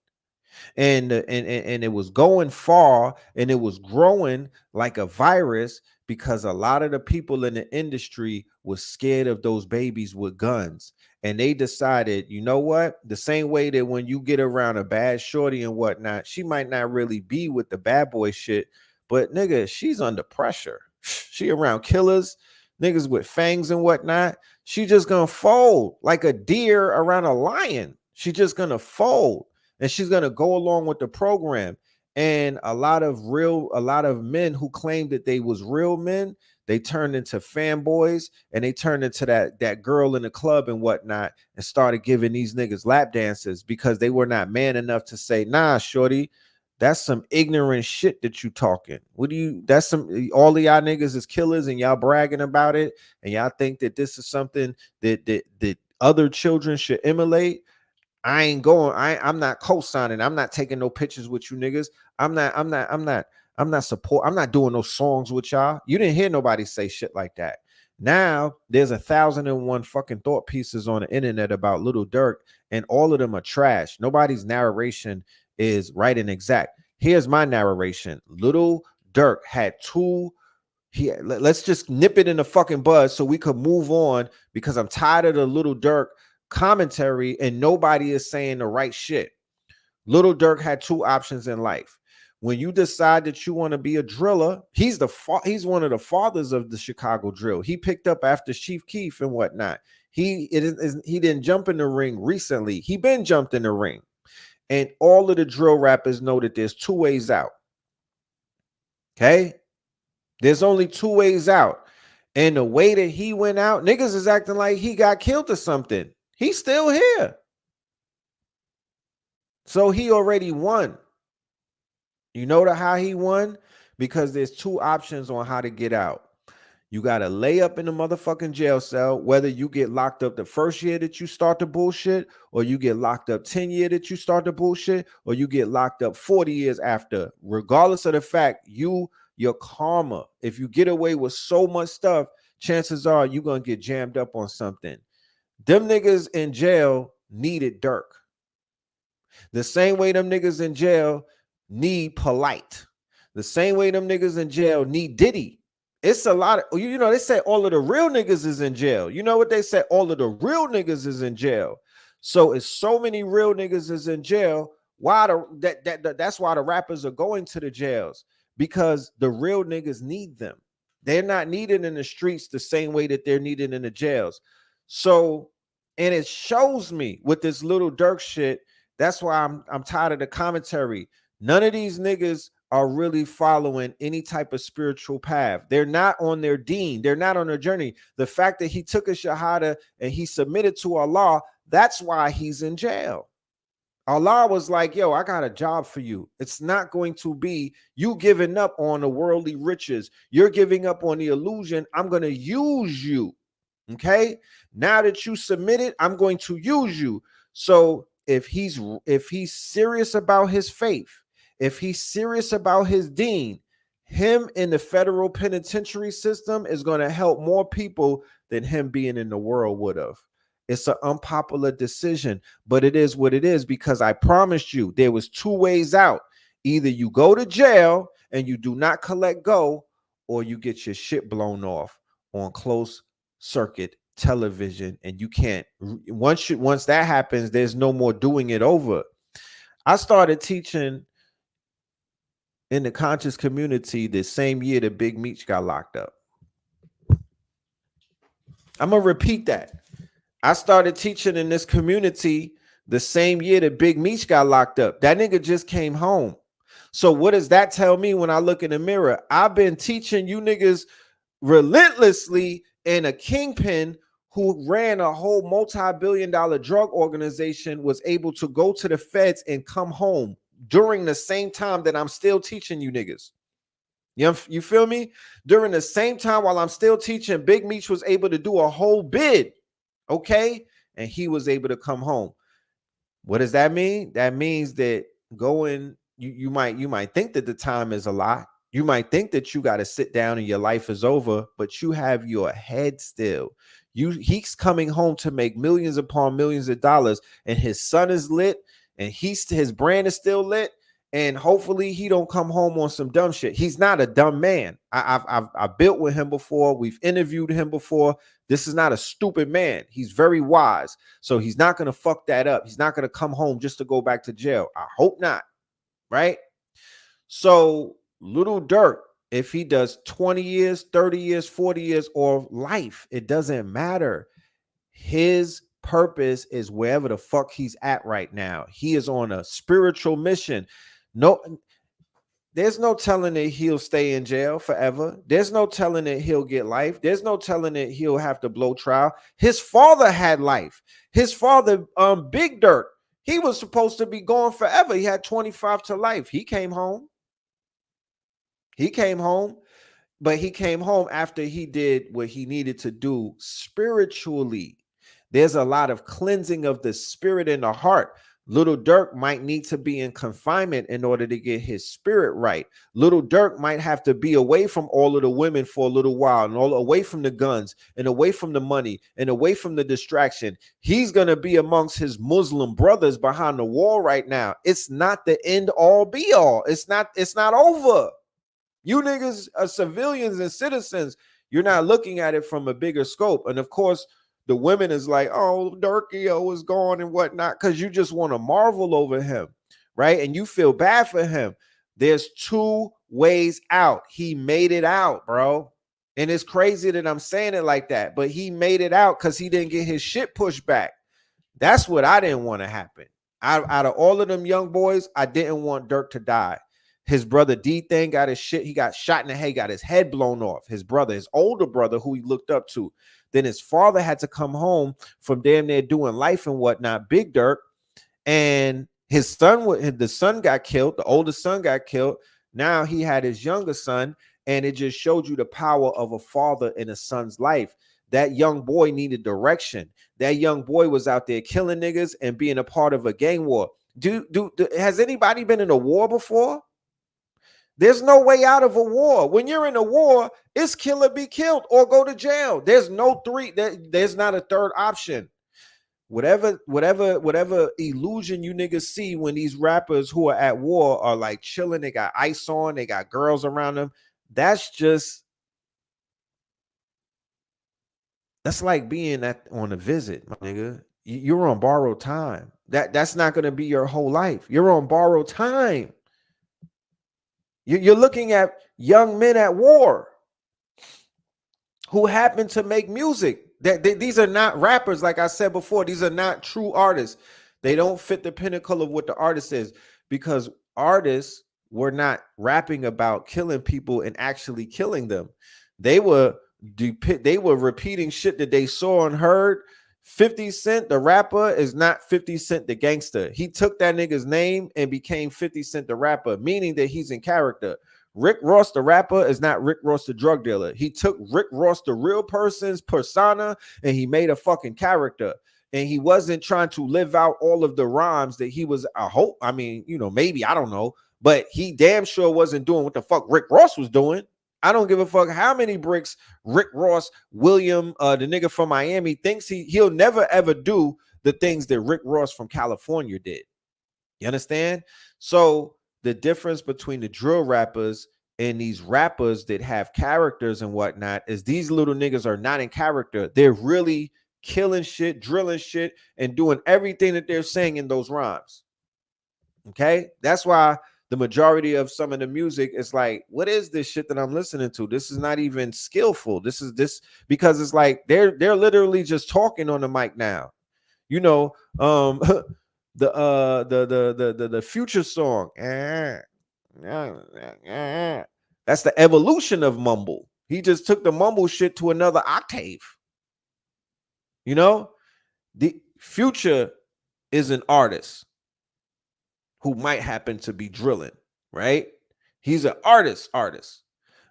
and it was going far, and it was growing like a virus because a lot of the people in the industry was scared of those babies with guns. And they decided, you know what? The same way that when you get around a bad shorty and whatnot, she might not really be with the bad boy shit, but nigga, she's under pressure. She around killers, niggas with fangs and whatnot. She just gonna fold like a deer around a lion. She just gonna fold, and she's gonna go along with the program. And a lot of men who claimed that they was real men, they turned into fanboys, and they turned into that girl in the club and whatnot, and started giving these niggas lap dances because they were not man enough to say, nah, shorty, that's some ignorant shit that you talking. That's some, all of y'all niggas is killers and y'all bragging about it, and y'all think that this is something that other children should emulate. I'm not co-signing. I'm not taking no pictures with you niggas. I'm not doing no songs with y'all. You didn't hear nobody say shit like that. Now there's 1,001 fucking thought pieces on the internet about Little Durk, and all of them are trash. Nobody's narration is right and exact. Here's my narration. Little Durk had two. Let's just nip it in the fucking bud so we could move on, because I'm tired of the Little Durk commentary and nobody is saying the right shit. Little Durk had two options in life. When you decide that you want to be a driller, he's one of the fathers of the Chicago drill. He picked up after Chief Keef and whatnot. He didn't jump in the ring recently. He been jumped in the ring. And all of the drill rappers know that there's two ways out. Okay? There's only two ways out. And the way that he went out, niggas is acting like he got killed or something. He's still here. So he already won. You know how he won? Because there's two options on how to get out. You got to lay up in the motherfucking jail cell, whether you get locked up the first year that you start the bullshit, or you get locked up 10 years that you start the bullshit, or you get locked up 40 years after. Regardless of the fact, your karma, if you get away with so much stuff, chances are you're going to get jammed up on something. Them niggas in jail needed Durk. The same way them niggas in jail need Polite. The same way them niggas in jail need Diddy. It's a lot of, they say all of the real niggas is in jail. You know what they say? All of the real niggas is in jail. So it's so many real niggas is in jail. That's why the rappers are going to the jails, because the real niggas need them. They're not needed in the streets the same way that they're needed in the jails. So, and it shows me with this Little Durk shit. That's why I'm tired of the commentary. None of these niggas are really following any type of spiritual path. They're not on their deen. They're not on their journey. The fact that he took a shahada and he submitted to Allah, that's why he's in jail. Allah was like, yo, I got a job for you. It's not going to be you giving up on the worldly riches. You're giving up on the illusion. I'm going to use you. Okay? Now that you submitted, I'm going to use you. So if he's serious about his faith, if he's serious about his deen, him in the federal penitentiary system is going to help more people than him being in the world would have. It's an unpopular decision, but it is what it is, because I promised you there was two ways out. Either you go to jail and you do not collect go, or you get your shit blown off on closed circuit television, and you can't. Once that happens, there's no more doing it over. I started teaching in the conscious community the same year that Big Meech got locked up. I'm gonna repeat that. I started teaching in this community the same year that Big Meech got locked up. That nigga just came home. So what does that tell me when I look in the mirror? I've been teaching you niggas relentlessly, and a kingpin who ran a whole multi-billion-dollar drug organization was able to go to the feds and come home during the same time that I'm still teaching you niggas. You feel me? During the same time while I'm still teaching, Big Meech was able to do a whole bid. Okay, and he was able to come home. What does that mean? That means that you might think that the time is a lot. You might think that you got to sit down and your life is over, but you have your head still. He's coming home to make millions upon millions of dollars, and his son is lit, and his brand is still lit, and hopefully he don't come home on some dumb shit. He's not a dumb man. I've built with him before. We've interviewed him before. This is not a stupid man. He's very wise. So he's not going to fuck that up. He's not going to come home just to go back to jail. I hope not. Right? So Little Dirk, if he does 20 years, 30 years, 40 years, or life, it doesn't matter. His purpose is wherever the fuck he's at right now. He is on a spiritual mission. No, there's no telling that he'll stay in jail forever. There's no telling that he'll get life. There's no telling that he'll have to blow trial. His father had life. His father, Big Dirk, he was supposed to be gone forever. He had 25 to life. He came home. He came home, but he came home after he did what he needed to do spiritually. There's a lot of cleansing of the spirit and the heart. Little Dirk might need to be in confinement in order to get his spirit right. Little Dirk might have to be away from all of the women for a little while, and all away from the guns and away from the money and away from the distraction. He's going to be amongst his Muslim brothers behind the wall right now. It's not the end all be all. It's not over. You niggas are civilians and citizens. You're not looking at it from a bigger scope. And of course, the women is like, oh, Dirkio is gone and whatnot, because you just want to marvel over him, right? And you feel bad for him. There's two ways out. He made it out, bro. And it's crazy that I'm saying it like that, but he made it out because he didn't get his shit pushed back. That's what I didn't want to happen. Out of all of them young boys, I didn't want Dirk to die. His brother D-Thing got his shit. He got shot in the head, got his head blown off. His brother, his older brother, who he looked up to. Then his father had to come home from damn near doing life and whatnot, Big Dirk. And his son, the son got killed. The oldest son got killed. Now he had his younger son. And it just showed you the power of a father in a son's life. That young boy needed direction. That young boy was out there killing niggas and being a part of a gang war. Has anybody been in a war before? There's no way out of a war. When you're in a war, it's kill or be killed or go to jail. There's no there's not a third option. Whatever illusion you niggas see when these rappers who are at war are like chilling, they got ice on, they got girls around them. That's like being on a visit, my nigga. You're on borrowed time. That's not going to be your whole life. You're on borrowed time. You're looking at young men at war who happen to make music. These are not rappers, like I said before. These are not true artists. They don't fit the pinnacle of what the artist is, because artists were not rapping about killing people and actually killing them. They were repeating shit that they saw and heard. 50 Cent, the rapper, is not 50 Cent, the gangster. He took that nigga's name and became 50 Cent, the rapper, meaning that he's in character. Rick Ross, the rapper, is not Rick Ross, the drug dealer. He took Rick Ross, the real person's persona, and he made a fucking character. And he wasn't trying to live out all of the rhymes that he was, maybe, I don't know. But he damn sure wasn't doing what the fuck Rick Ross was doing. I don't give a fuck how many bricks Rick Ross, William, the nigga from Miami, thinks he'll never ever do the things that Rick Ross from California did. You understand? So the difference between the drill rappers and these rappers that have characters and whatnot is these little niggas are not in character. They're really killing shit, drilling shit, and doing everything that they're saying in those rhymes. Okay? That's why the majority of some of the music is like, what is this shit that I'm listening to? This is not even skillful. This because it's like they're literally just talking on the mic now. You know, the Future song. That's the evolution of mumble. He just took the mumble shit to another octave. You know, the Future is an artist who might happen to be drilling, right? He's an artist.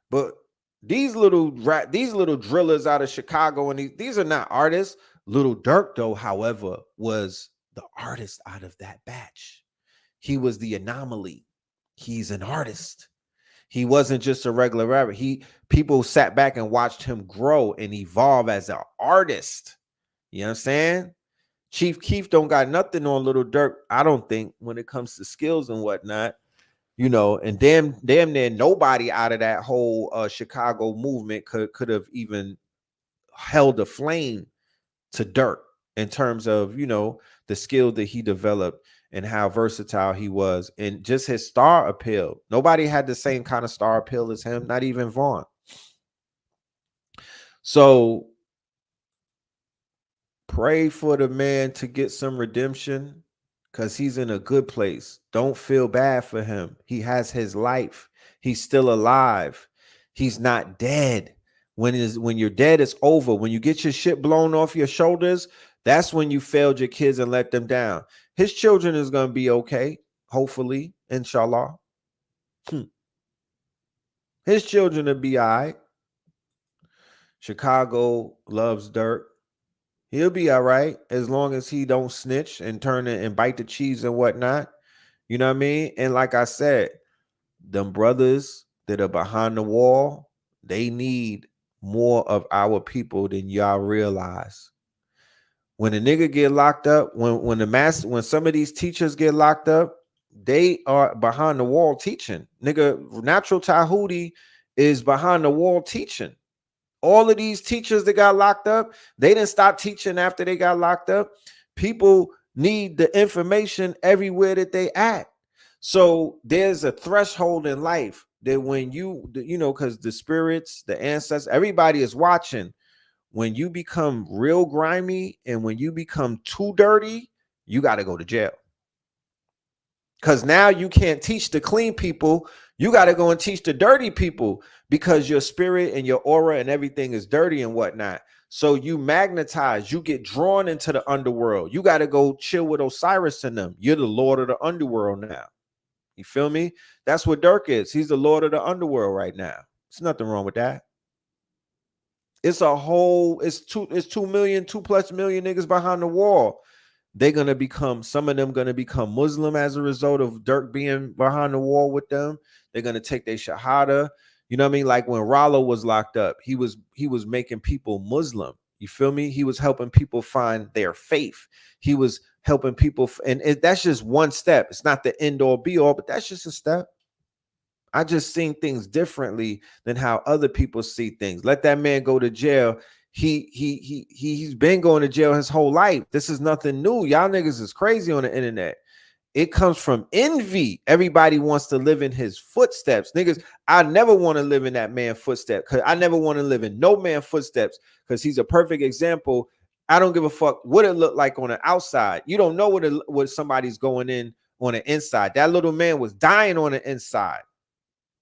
But these little drillers out of Chicago, and these are not artists. Little Dirk, though, however, was the artist out of that batch. He was the anomaly. He's an artist. He wasn't just a regular rapper. People sat back and watched him grow and evolve as an artist. You know what I'm saying? Chief Keef don't got nothing on Little Durk, I don't think, when it comes to skills and whatnot. You know, and damn near nobody out of that whole Chicago movement could have even held a flame to Durk in terms of, you know, the skill that he developed and how versatile he was and just his star appeal. Nobody had the same kind of star appeal as him, not even Vaughn. So pray for the man to get some redemption, because he's in a good place. Don't feel bad for him. He has his life. He's still alive. He's not dead. When you're dead, it's over. When you get your shit blown off your shoulders, that's when you failed your kids and let them down. His children is going to be okay, hopefully, inshallah. His children will be all right. Chicago loves Durk. He'll be all right as long as he don't snitch and turn it and bite the cheese and whatnot. You know what I mean? And like I said, them brothers that are behind the wall, they need more of our people than y'all realize. When a nigga get locked up, when some of these teachers get locked up, they are behind the wall teaching. Nigga, Natural Tahuti is behind the wall teaching. All of these teachers that got locked up, they didn't stop teaching after they got locked up. People need the information everywhere that they at. So there's a threshold in life that when you know, because the spirits, the ancestors, everybody is watching. When you become real grimy and when you become too dirty, you got to go to jail. Because now you can't teach the clean people. You got to go and teach the dirty people because your spirit and your aura and everything is dirty and whatnot. So you magnetize, you get drawn into the underworld. You got to go chill with Osiris and them. You're the Lord of the underworld now. You feel me? That's what Durk is. He's the Lord of the underworld right now. There's nothing wrong with that. It's a whole, it's 2 million, 2+ million niggas behind the wall. They're going to become, some of them going to become Muslim as a result of Durk being behind the wall with them. They're going to take their shahada. You know what I mean? Like when Rollo was locked up, he was making people Muslim. You feel me? He was helping people find their faith. He was helping people. And that's just one step. It's not the end all be all, but that's just a step. I just seen things differently than how other people see things. Let that man go to jail. He's been going to jail his whole life. This is nothing new. Y'all niggas is crazy on the internet. It comes from envy. Everybody wants to live in his footsteps. Niggas, I never want to live in that man's footsteps, because I never want to live in no man's footsteps, because he's a perfect example. I don't give a fuck what it looked like on the outside. You don't know what somebody's going in on the inside. That little man was dying on the inside.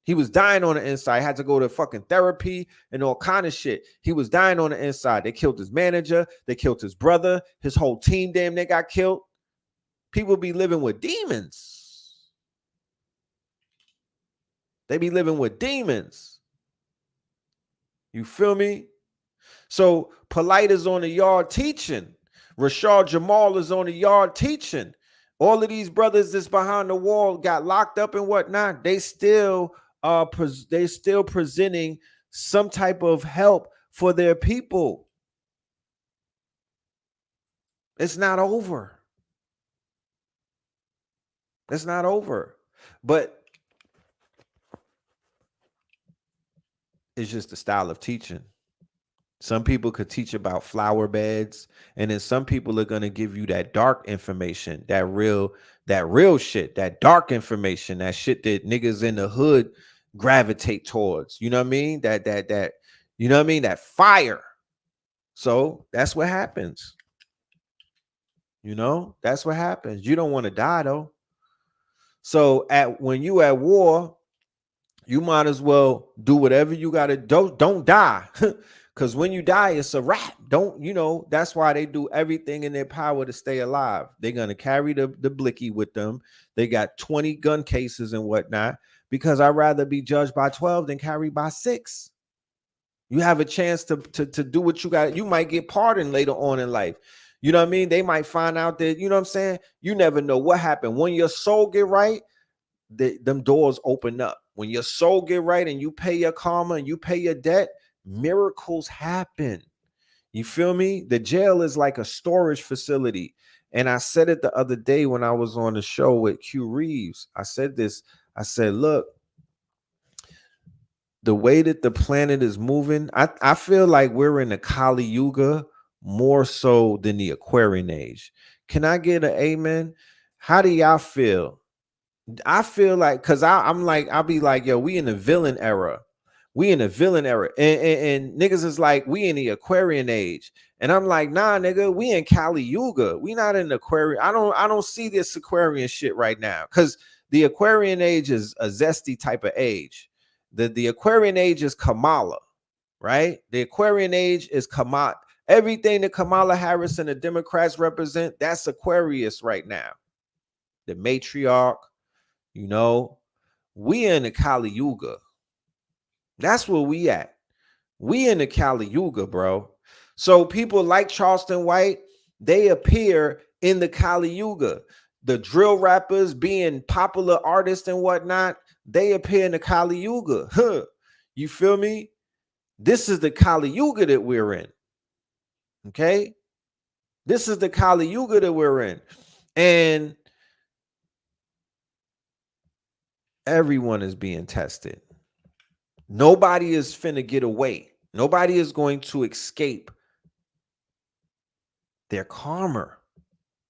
He was dying on the inside. Had to go to fucking therapy and all kind of shit. He was dying on the inside. They killed his manager. They killed his brother. His whole team damn near got killed. People be living with demons. They be living with demons. You feel me? So Polite is on the yard teaching. Rashad Jamal is on the yard teaching. All of these brothers that's behind the wall got locked up and whatnot. They still presenting some type of help for their people. It's not over. It's not over. But it's just the style of teaching. Some people could teach about flower beds, and then some people are going to give you that dark information, that real shit, that dark information, that shit that niggas in the hood gravitate towards. You know what I mean? That you know what I mean? That fire. So that's what happens. You know, that's what happens. You don't want to die though. So when you at war, you might as well do whatever you got to do. Don't die. Because when you die, it's a wrap. That's why they do everything in their power to stay alive. They're going to carry the blicky with them. They got 20 gun cases and whatnot, because I'd rather be judged by 12 than carried by 6. You have a chance to do what you got. You might get pardoned later on in life. You know what I mean? They might find out that, you know what I'm saying? You never know what happened. When your soul get right, them doors open up. When your soul get right and you pay your karma and you pay your debt, miracles happen. You feel me? The jail is like a storage facility. And I said it the other day when I was on the show with Q Reeves. I said this. I said, look, the way that the planet is moving, I feel like we're in the Kali Yuga more so than the Aquarian age. Can I get an amen? How do y'all feel? I feel like, because I'll be like, yo, we in the villain era. We in the villain era. And niggas is like, we in the Aquarian age. And I'm like, nah, nigga, we in Kali Yuga. We not in the Aquarian. I don't see this Aquarian shit right now. Because the Aquarian age is a zesty type of age. The Aquarian age is Kamala, right? The Aquarian age is Kamala. Everything that Kamala Harris and the Democrats represent, that's Aquarius right now. The matriarch, you know, we in the Kali Yuga. That's where we at. We in the Kali Yuga, bro. So people like Charleston White, they appear in the Kali Yuga. The drill rappers being popular artists and whatnot, they appear in the Kali Yuga. Huh. You feel me? This is the Kali Yuga that we're in. Okay? This is the Kali Yuga that we're in. And everyone is being tested. Nobody is finna get away. Nobody is going to escape their karma.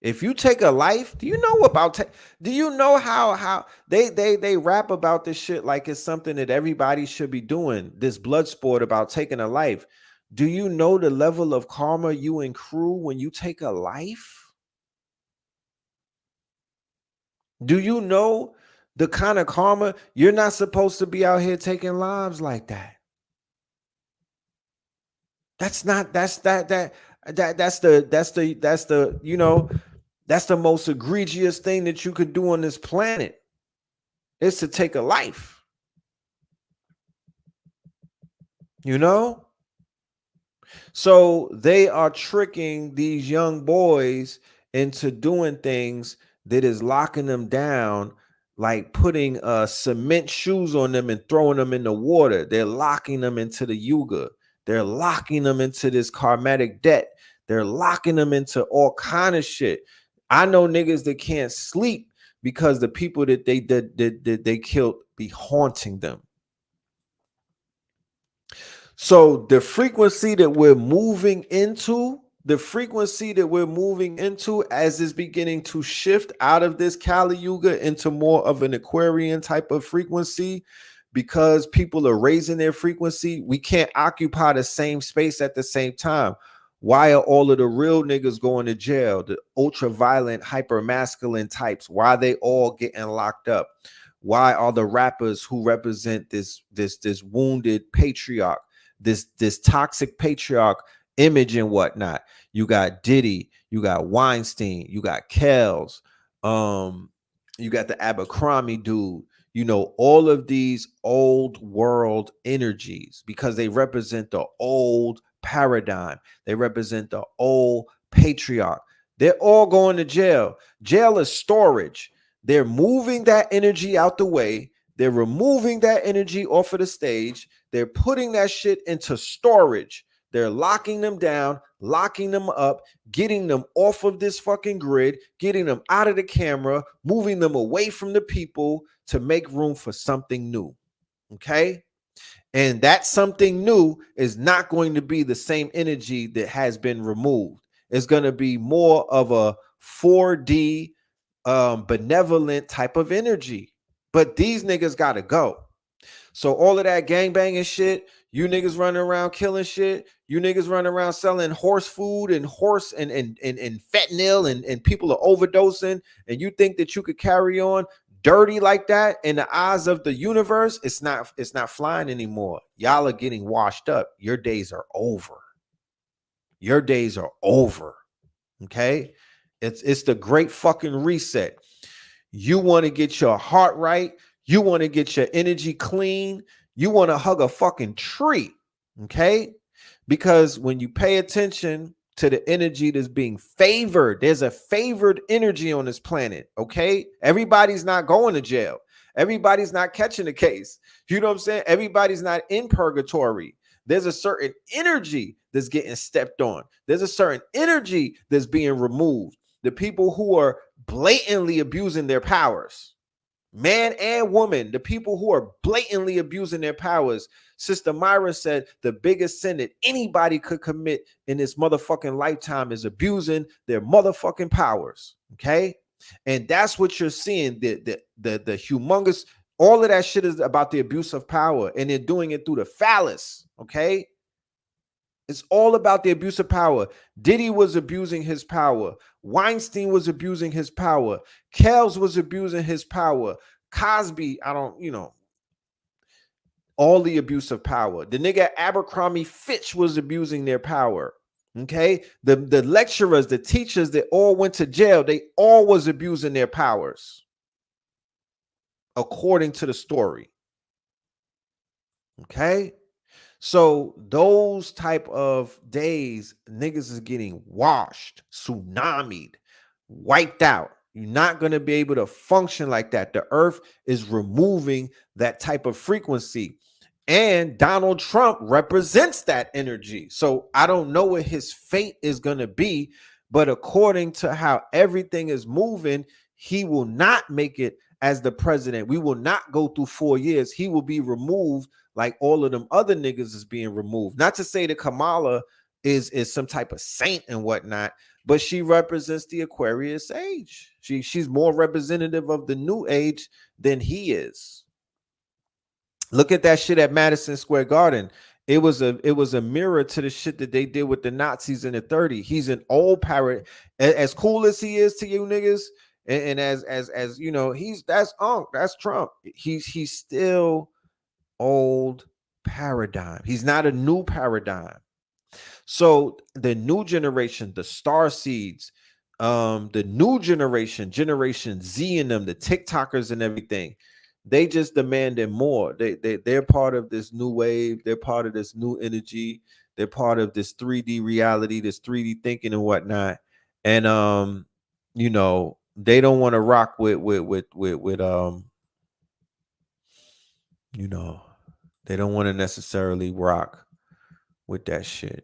If you take a life, do you know about? Do you know how they rap about this shit like it's something that everybody should be doing? This blood sport about taking a life. Do you know the level of karma you accrue when you take a life? Do you know the kind of karma? You're not supposed to be out here taking lives like that. That's the you know, that's the most egregious thing that you could do on this planet, is to take a life. You know? So they are tricking these young boys into doing things that is locking them down, like putting cement shoes on them and throwing them in the water. They're locking them into the yuga. They're locking them into this karmatic debt. They're locking them into all kind of shit. I know niggas that can't sleep because the people that they killed be haunting them. So the frequency that we're moving into, as is beginning to shift out of this Kali Yuga into more of an Aquarian type of frequency, because people are raising their frequency, we can't occupy the same space at the same time. Why are all of the real niggas going to jail? The ultra violent, hyper masculine types, why are they all getting locked up? Why are the rappers who represent this wounded patriarch, this toxic patriarch image and whatnot? You got Diddy, you got Weinstein, you got Kells, you got the Abercrombie dude. You know, all of these old world energies, because they represent the old paradigm. They represent the old patriarch. They're all going to jail. Jail is storage. They're moving that energy out the way. They're removing that energy off of the stage. They're putting that shit into storage. They're locking them down, locking them up, getting them off of this fucking grid, getting them out of the camera, moving them away from the people to make room for something new. Okay? And that something new is not going to be the same energy that has been removed. It's going to be more of a 4D benevolent type of energy. But these niggas got to go. So all of that gangbanging shit, you niggas running around killing shit, you niggas running around selling horse food and horse and fentanyl and people are overdosing, and you think that you could carry on dirty like that in the eyes of the universe, it's not flying anymore. Y'all are getting washed up. Your days are over. Your days are over. Okay? It's the great fucking reset. You want to get your heart right. You want to get your energy clean. You want to hug a fucking tree. Okay? Because when you pay attention to the energy that's being favored, there's a favored energy on this planet. Okay? Everybody's not going to jail. Everybody's not catching a case. You know what I'm saying? Everybody's not in purgatory. There's a certain energy that's getting stepped on. There's a certain energy that's being removed. The people who are blatantly abusing their powers, man and woman, the people who are blatantly abusing their powers. Sister Myra said the biggest sin that anybody could commit in this motherfucking lifetime is abusing their motherfucking powers. Okay. And that's what you're seeing. The humongous, all of that shit is about the abuse of power, and they're doing it through the phallus. Okay. It's all about the abuse of power. Diddy was abusing his power. Weinstein was abusing his power. Kells was abusing his power. Cosby, all the abuse of power. The nigga Abercrombie Fitch was abusing their power. Okay. The lecturers, the teachers that all went to jail, they all was abusing their powers, according to the story. Okay. So those type of days, niggas is getting washed, tsunamied, wiped out. You're not going to be able to function like that. The earth is removing that type of frequency. And Donald Trump represents that energy. So I don't know what his fate is going to be, but according to how everything is moving, he will not make it as the president. We will not go through 4 years. He will be removed like all of them other niggas is being removed. Not to say that Kamala is some type of saint and whatnot, but she represents the Aquarius age. She's more representative of the new age than he is. Look at that shit at Madison Square Garden. It was a mirror to the shit that they did with the Nazis in the 30s. He's an old parrot. As cool as he is to you niggas, and as you know, that's Trump. He's still old paradigm. He's not a new paradigm. So the new generation, the star seeds, the new generation Z and them, the TikTokers and everything, they just demanding more. They're part of this new wave. They're part of this new energy. They're part of this 3D reality, this 3D thinking and whatnot. And they don't want to rock with they don't want to necessarily rock with that shit.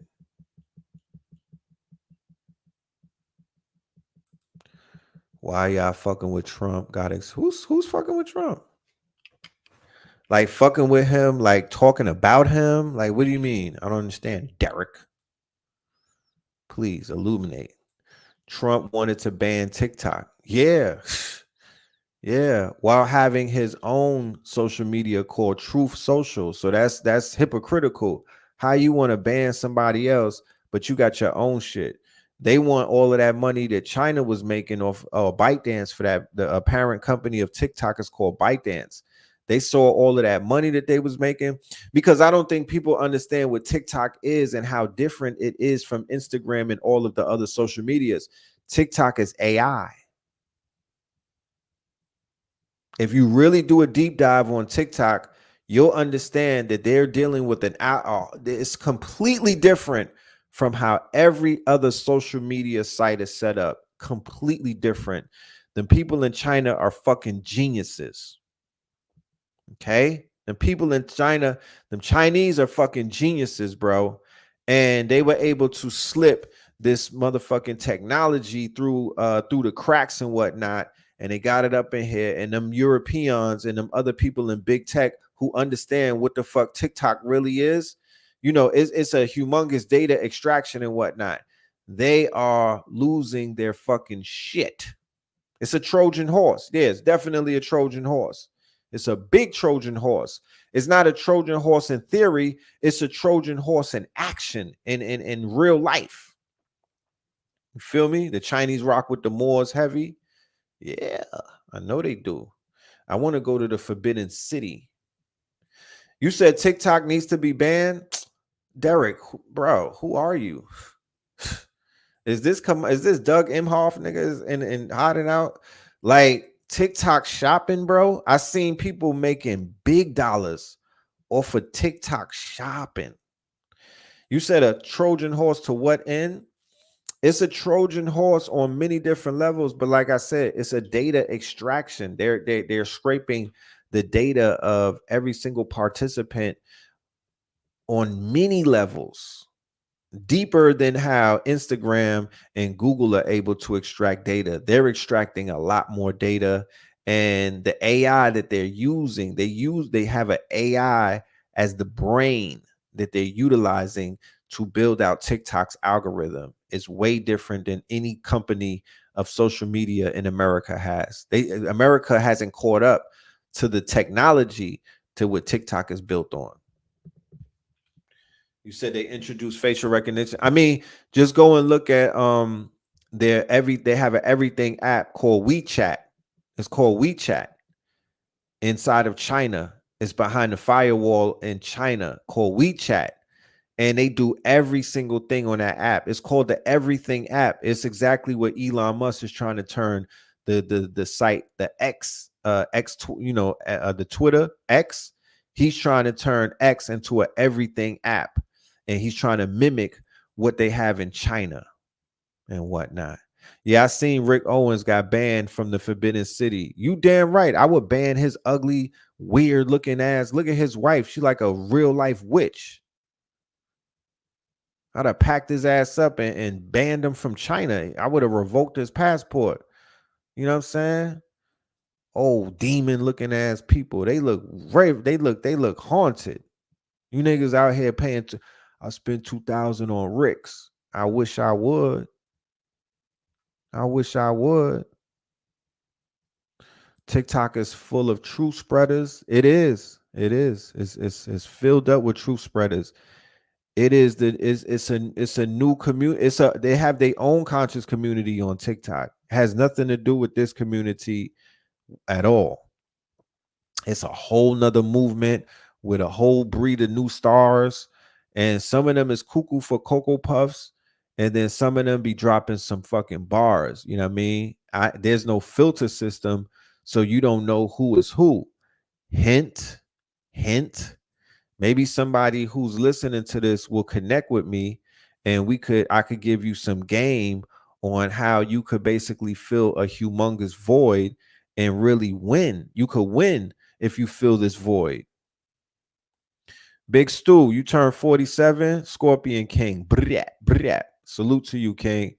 Why y'all fucking with Trump? Who's fucking with Trump? Like fucking with him, like talking about him? Like, what do you mean? I don't understand, Derek. Please illuminate. Trump wanted to ban TikTok. Yeah. Yeah, while having his own social media called Truth Social. So that's hypocritical. How you want to ban somebody else, but you got your own shit? They want all of that money that China was making off ByteDance for that. The parent company of TikTok is called ByteDance. They saw all of that money that they was making, because I don't think people understand what TikTok is and how different it is from Instagram and all of the other social medias. TikTok is AI. If you really do a deep dive on TikTok, you'll understand that they're dealing with it's completely different from how every other social media site is set up. Completely different. The people in China are fucking geniuses. Okay? The people in China, them Chinese are fucking geniuses, bro. And they were able to slip this motherfucking technology through the cracks and whatnot. And they got it up in here, and them Europeans and them other people in big tech who understand what the fuck TikTok really is, it's a humongous data extraction and whatnot. They are losing their fucking shit. It's a Trojan horse. Yeah, it's definitely a Trojan horse. It's a big Trojan horse. It's not a Trojan horse in theory. It's a Trojan horse in action, in real life. You feel me? The Chinese rock with the Moors heavy. Yeah, I know they do. I want to go to the Forbidden City. You said TikTok needs to be banned? Derek, bro, who are you? Is this Doug Emhoff niggas and hiding out? Like TikTok shopping, bro? I seen people making big dollars off of TikTok shopping. You said a Trojan horse to what end? It's a Trojan horse on many different levels, but like I said, it's a data extraction. They're scraping the data of every single participant on many levels, deeper than how Instagram and Google are able to extract data. They're extracting a lot more data, and the AI that they're using, they have an AI as the brain that they're utilizing to build out TikTok's algorithm is way different than any company of social media in America has. America hasn't caught up to the technology to what TikTok is built on. You said they introduced facial recognition. I mean, just go and look at they have an everything app called WeChat. It's called WeChat inside of China. It's behind the firewall in China called WeChat. And they do every single thing on that app. It's called the Everything app. It's exactly what Elon Musk is trying to turn the site, the the Twitter X. He's trying to turn X into an everything app, and he's trying to mimic what they have in China and whatnot. Yeah, I seen Rick Owens got banned from the Forbidden City. You damn right. I would ban his ugly, weird looking ass. Look at his wife. She like a real life witch. I'd have packed his ass up and banned him from China. I would have revoked his passport. You know what I'm saying? Oh, demon looking ass people. They look they look haunted. You niggas out here paying I spent 2,000 on Ricks. I wish I would. I wish I would. TikTok is full of truth spreaders. It is. It is. It's filled up with truth spreaders. It is it's a new community. They have their own conscious community on TikTok. It has nothing to do with this community at all. It's a whole nother movement with a whole breed of new stars, and some of them is cuckoo for Cocoa Puffs, and then some of them be dropping some fucking bars. You know what I mean? There's no filter system, so you don't know who is who. Hint, hint. Maybe somebody who's listening to this will connect with me, and I could give you some game on how you could basically fill a humongous void and really win. You could win if you fill this void. Big Stu, you turn 47, Scorpion King. Brat, brat. Salute to you, King.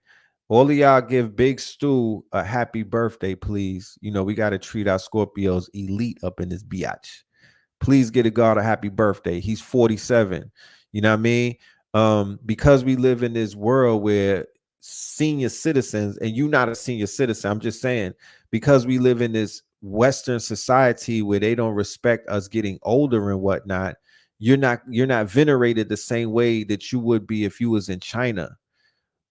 All of y'all give Big Stu a happy birthday, please. You know, we got to treat our Scorpios elite up in this biatch. Please get a God a happy birthday. He's 47. You know what I mean? Because we live in this world where senior citizens, and you're not a senior citizen, I'm just saying, because we live in this Western society where they don't respect us getting older and whatnot, you're not venerated the same way that you would be if you was in China.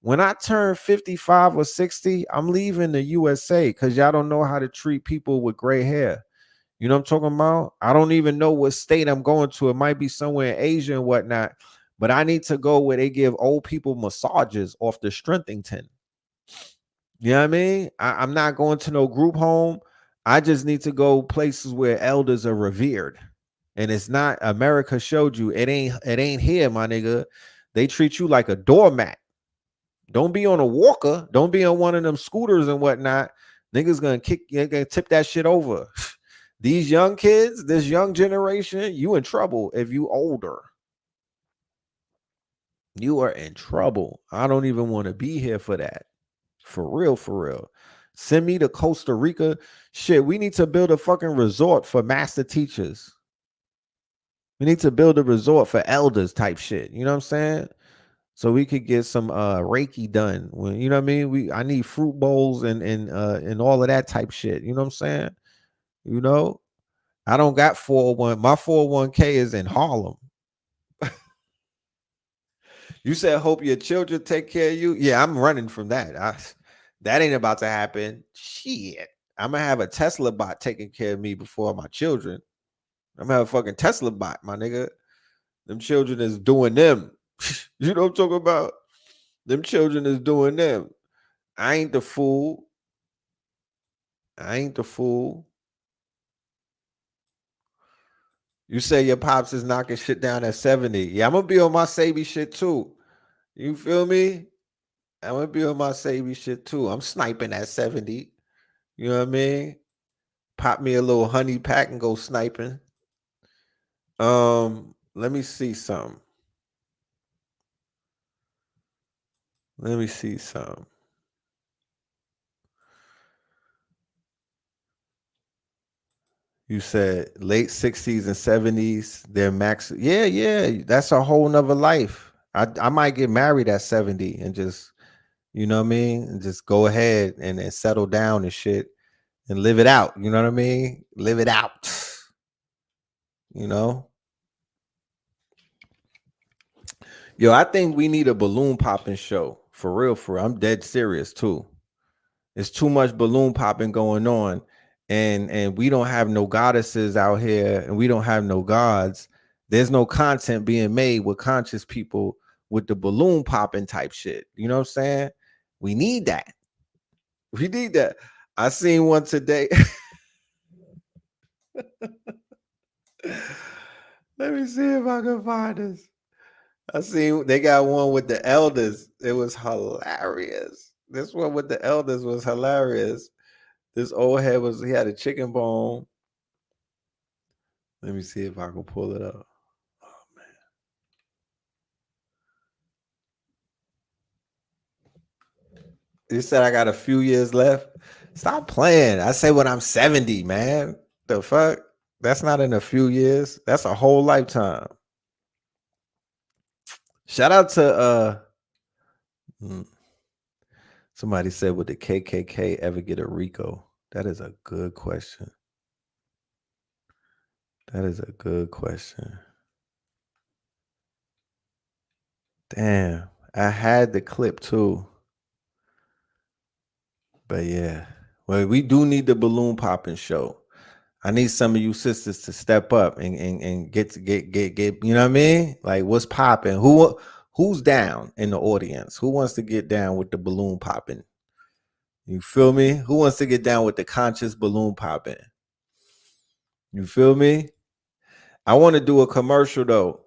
When I turn 55 or 60, I'm leaving the USA because y'all don't know how to treat people with gray hair. You know what I'm talking about? I don't even know what state I'm going to. It might be somewhere in Asia and whatnot, but I need to go where they give old people massages off the Strenthington. You know what I mean? I'm not going to no group home. I just need to go places where elders are revered. And it's not, America showed you it ain't here, my nigga. They treat you like a doormat. Don't be on a walker. Don't be on one of them scooters and whatnot. Niggas gonna tip that shit over. These young kids, this young generation, you in trouble if you older. You are in trouble. I don't even want to be here for that. For real, for real. Send me to Costa Rica. Shit, we need to build a fucking resort for master teachers. We need to build a resort for elders type shit. You know what I'm saying? So we could get some Reiki done. When you know what I mean? I need fruit bowls and all of that type shit. You know what I'm saying? You know? I don't got 401. My 401k is in Harlem. You said hope your children take care of you. Yeah, I'm running from that. That ain't about to happen. Shit. I'm gonna have a Tesla bot taking care of me before my children. I'm gonna have a fucking Tesla bot, my nigga. Them children is doing them. You know what I'm talking about? Them children is doing them. I ain't the fool. I ain't the fool. You say your pops is knocking shit down at 70. Yeah, I'm gonna be on my Sabi shit too. You feel me? I'm gonna be on my Sabi shit too. I'm sniping at 70. You know what I mean? Pop me a little honey pack and go sniping. Let me see something. Let me see some. You said late 60s and 70s, they're max. Yeah, that's a whole nother life. I might get married at 70 and just, you know what I mean? And just go ahead and settle down and shit and live it out. You know what I mean? Live it out. You know? Yo, I think we need a balloon popping show. For real, for real. I'm dead serious too. There's too much balloon popping going on. And we don't have no goddesses out here, and we don't have no gods. There's no content being made with conscious people with the balloon popping type shit. You know what I'm saying? We need that. We need that. I seen one today. Let me see if I can find this. I seen they got one with the elders. It was hilarious. This one with the elders was hilarious. This old head he had a chicken bone. Let me see if I can pull it up. Oh man. You said I got a few years left. Stop playing. I say when I'm 70, man. The fuck? That's not in a few years. That's a whole lifetime. Shout out to somebody said, would the KKK ever get a RICO? That is a good question. That is a good question. Damn, I had the clip too. But yeah, well, we do need the balloon popping show. I need some of you sisters to step up and get, you know what I mean? Like, what's popping? Who's down in the audience? Who wants to get down with the balloon popping? You feel me? Who wants to get down with the conscious balloon popping? You feel me? I want to do a commercial though.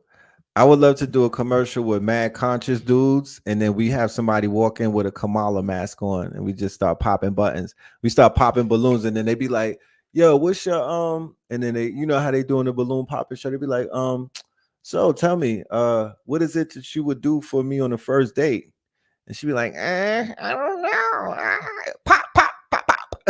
I would love to do a commercial with mad conscious dudes, and then we have somebody walk in with a Kamala mask on, and we just start popping buttons. We start popping balloons, and then they be like, "Yo, what's your And then they, you know how they doing the balloon popping show? They be like, so tell me, what is it that you would do for me on the first date?" And she be like, I don't know. Pop, pop, pop, pop.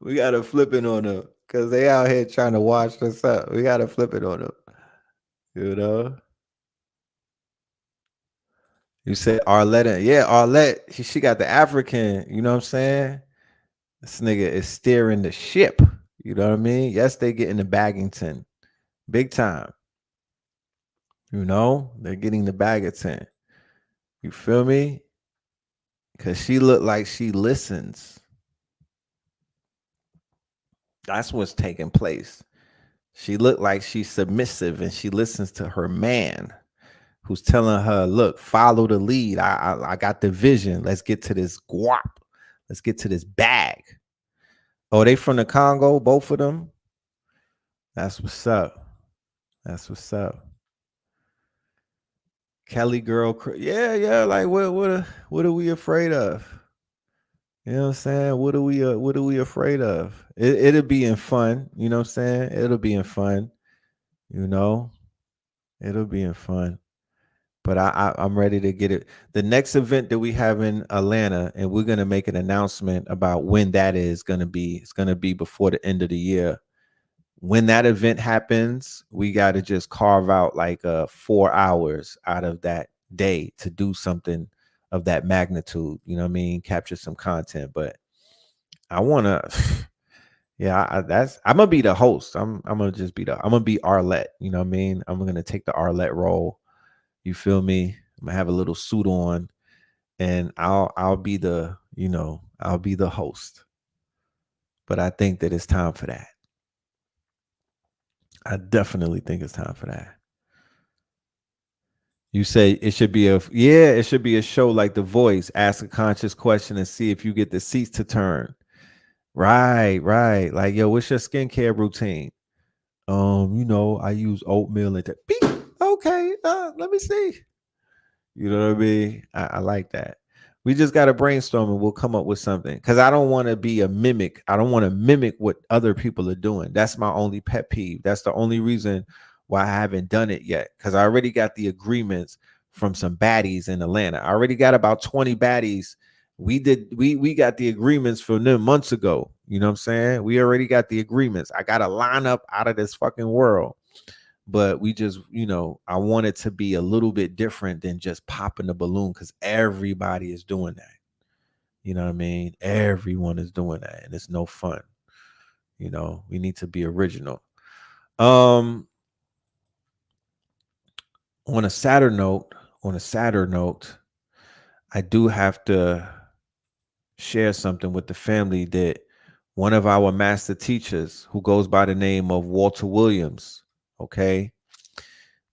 We gotta flip it on them because they out here trying to watch us up. We gotta flip it on them. You know? You said Arlette. Yeah, Arlette. She got the African, you know what I'm saying? This nigga is steering the ship. You know what I mean? Yes, they getting the Baggington. Big time. You know, they're getting the Baggington. You feel me? Because she looked like she listens. That's what's taking place. She looked like she's submissive and she listens to her man who's telling her, look, follow the lead. I got the vision. Let's get to this guap. Let's get to this bag. Oh, they from the Congo, both of them? That's what's up. That's what's up. Kelly girl. Yeah. Like what are we afraid of? You know what I'm saying? What are we afraid of? It'll be in fun. You know what I'm saying? It'll be in fun. You know, it'll be in fun. But I'm ready to get it. The next event that we have in Atlanta, and we're gonna make an announcement about when that is gonna be. It's gonna be before the end of the year. When that event happens, we got to just carve out like 4 hours out of that day to do something of that magnitude. You know what I mean? Capture some content. But I want to, yeah, I'm gonna be the host. I'm gonna just be I'm gonna be Arlette. You know what I mean? I'm gonna take the Arlette role. You feel me? I'm gonna have a little suit on, and I'll be the, you know, I'll be the host. But I think that it's time for that. I definitely think it's time for that. You say it should be it should be a show like The Voice. Ask a conscious question and see if you get the seats to turn. Right. Like, yo, what's your skincare routine? You know, I use oatmeal and okay, let me see. You know what I mean? I like that. We just got to brainstorm and we'll come up with something. Because I don't want to be a mimic. I don't want to mimic what other people are doing. That's my only pet peeve. That's the only reason why I haven't done it yet, because I already got the agreements from some baddies in Atlanta. I already got about 20 baddies. We got the agreements from them months ago. You know what I'm saying? We already got the agreements. I got a lineup out of this fucking world. But we just, I want it to be a little bit different than just popping the balloon, because everybody is doing that. You know what I mean? Everyone is doing that, and it's no fun. We need to be original. On a sadder note, I do have to share something with the family that one of our master teachers, who goes by the name of Walter Williams, okay?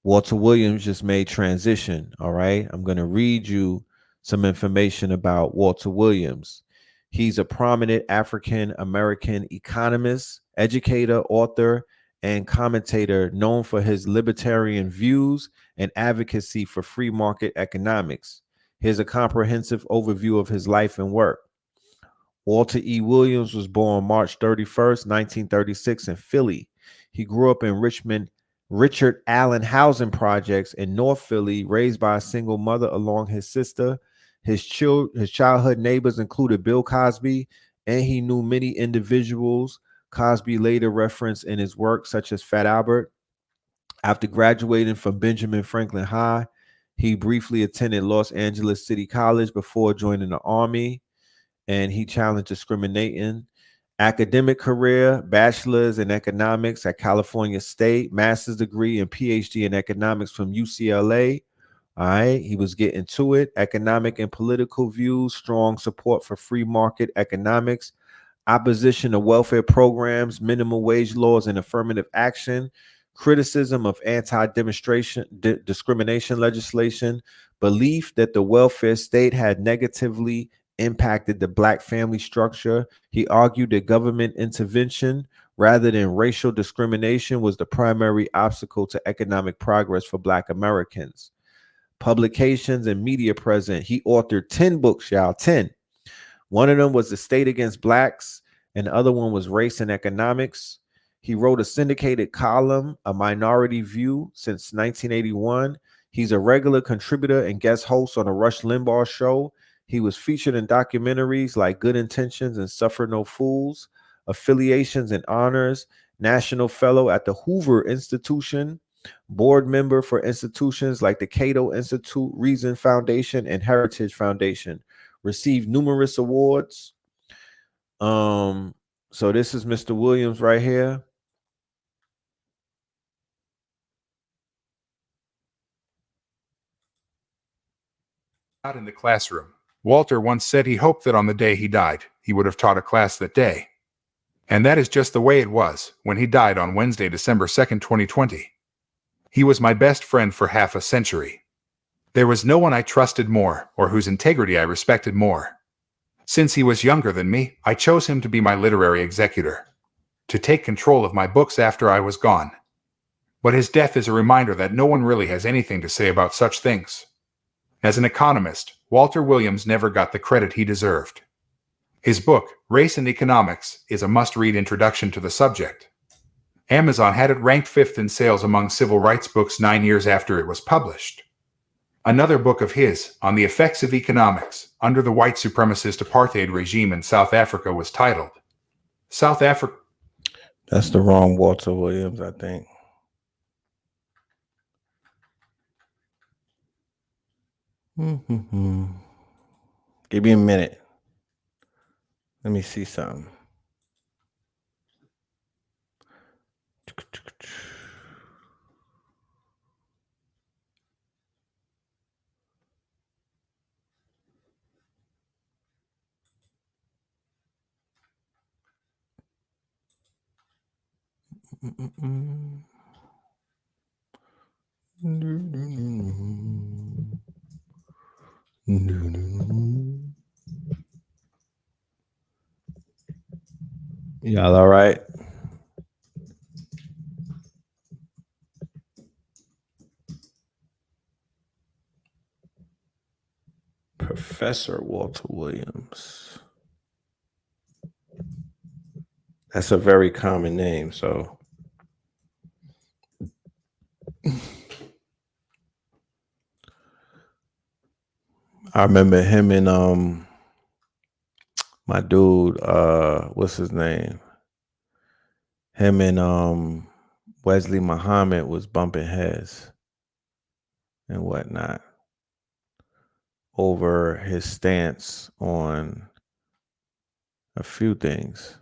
Walter Williams just made transition, all right? I'm going to read you some information about Walter Williams. He's a prominent African-American economist, educator, author, and commentator known for his libertarian views and advocacy for free market economics. Here's a comprehensive overview of his life and work. Walter E. Williams was born March 31st, 1936 in Philly. He grew up in Richard Allen housing projects in North Philly, raised by a single mother along his sister. His childhood neighbors included Bill Cosby, and he knew many individuals Cosby later referenced in his work, such as Fat Albert. After graduating from Benjamin Franklin High, he briefly attended Los Angeles City College before joining the Army, and he challenged discriminating. Academic career, bachelor's in economics at California State, master's degree and PhD in economics from UCLA. All right, he was getting to it. Economic and political views, strong support for free market economics, opposition to welfare programs, minimum wage laws, and affirmative action, criticism of discrimination legislation, belief that the welfare state had negatively impacted the Black family structure. He argued that government intervention rather than racial discrimination was the primary obstacle to economic progress for Black Americans. Publications and media present. He authored 10 books, y'all, 10. One of them was The State Against Blacks, and the other one was Race and Economics. He wrote a syndicated column, A Minority View, since 1981. He's a regular contributor and guest host on the Rush Limbaugh Show. He was featured in documentaries like Good Intentions and Suffer No Fools, affiliations and honors, National Fellow at the Hoover Institution, board member for institutions like the Cato Institute, Reason Foundation, and Heritage Foundation. Received numerous awards. So this is Mr. Williams right here. Not in the classroom. Walter once said he hoped that on the day he died, he would have taught a class that day. And that is just the way it was when he died on Wednesday, December 2nd, 2020. He was my best friend for half a century. There was no one I trusted more or whose integrity I respected more. Since he was younger than me, I chose him to be my literary executor, to take control of my books after I was gone. But his death is a reminder that no one really has anything to say about such things. As an economist, Walter Williams never got the credit he deserved. His book, Race and Economics, is a must-read introduction to the subject. Amazon had it ranked 5th in sales among civil rights books 9 years after it was published. Another book of his, On the Effects of Economics, under the white supremacist apartheid regime in South Africa, was titled South Africa. That's the wrong Walter Williams, I think. Give me a minute. Let me see something. Y'all all right? Professor Walter Williams. That's a very common name, so I remember him and my dude, what's his name? Him and Wesley Muhammad was bumping heads and whatnot over his stance on a few things.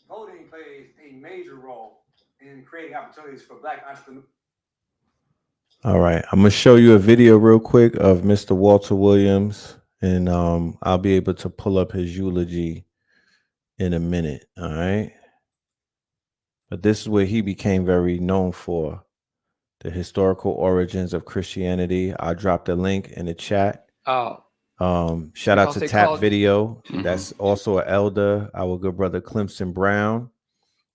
Voting plays a major role in creating opportunities for Black entrepreneurs. All right, I'm gonna show you a video real quick of Mr. Walter Williams, and I'll be able to pull up his eulogy in a minute. All right, but this is where he became very known for, the historical origins of Christianity. I dropped a link in the chat. Shout out to Tap Video. That's also an elder, our good brother Clemson Brown.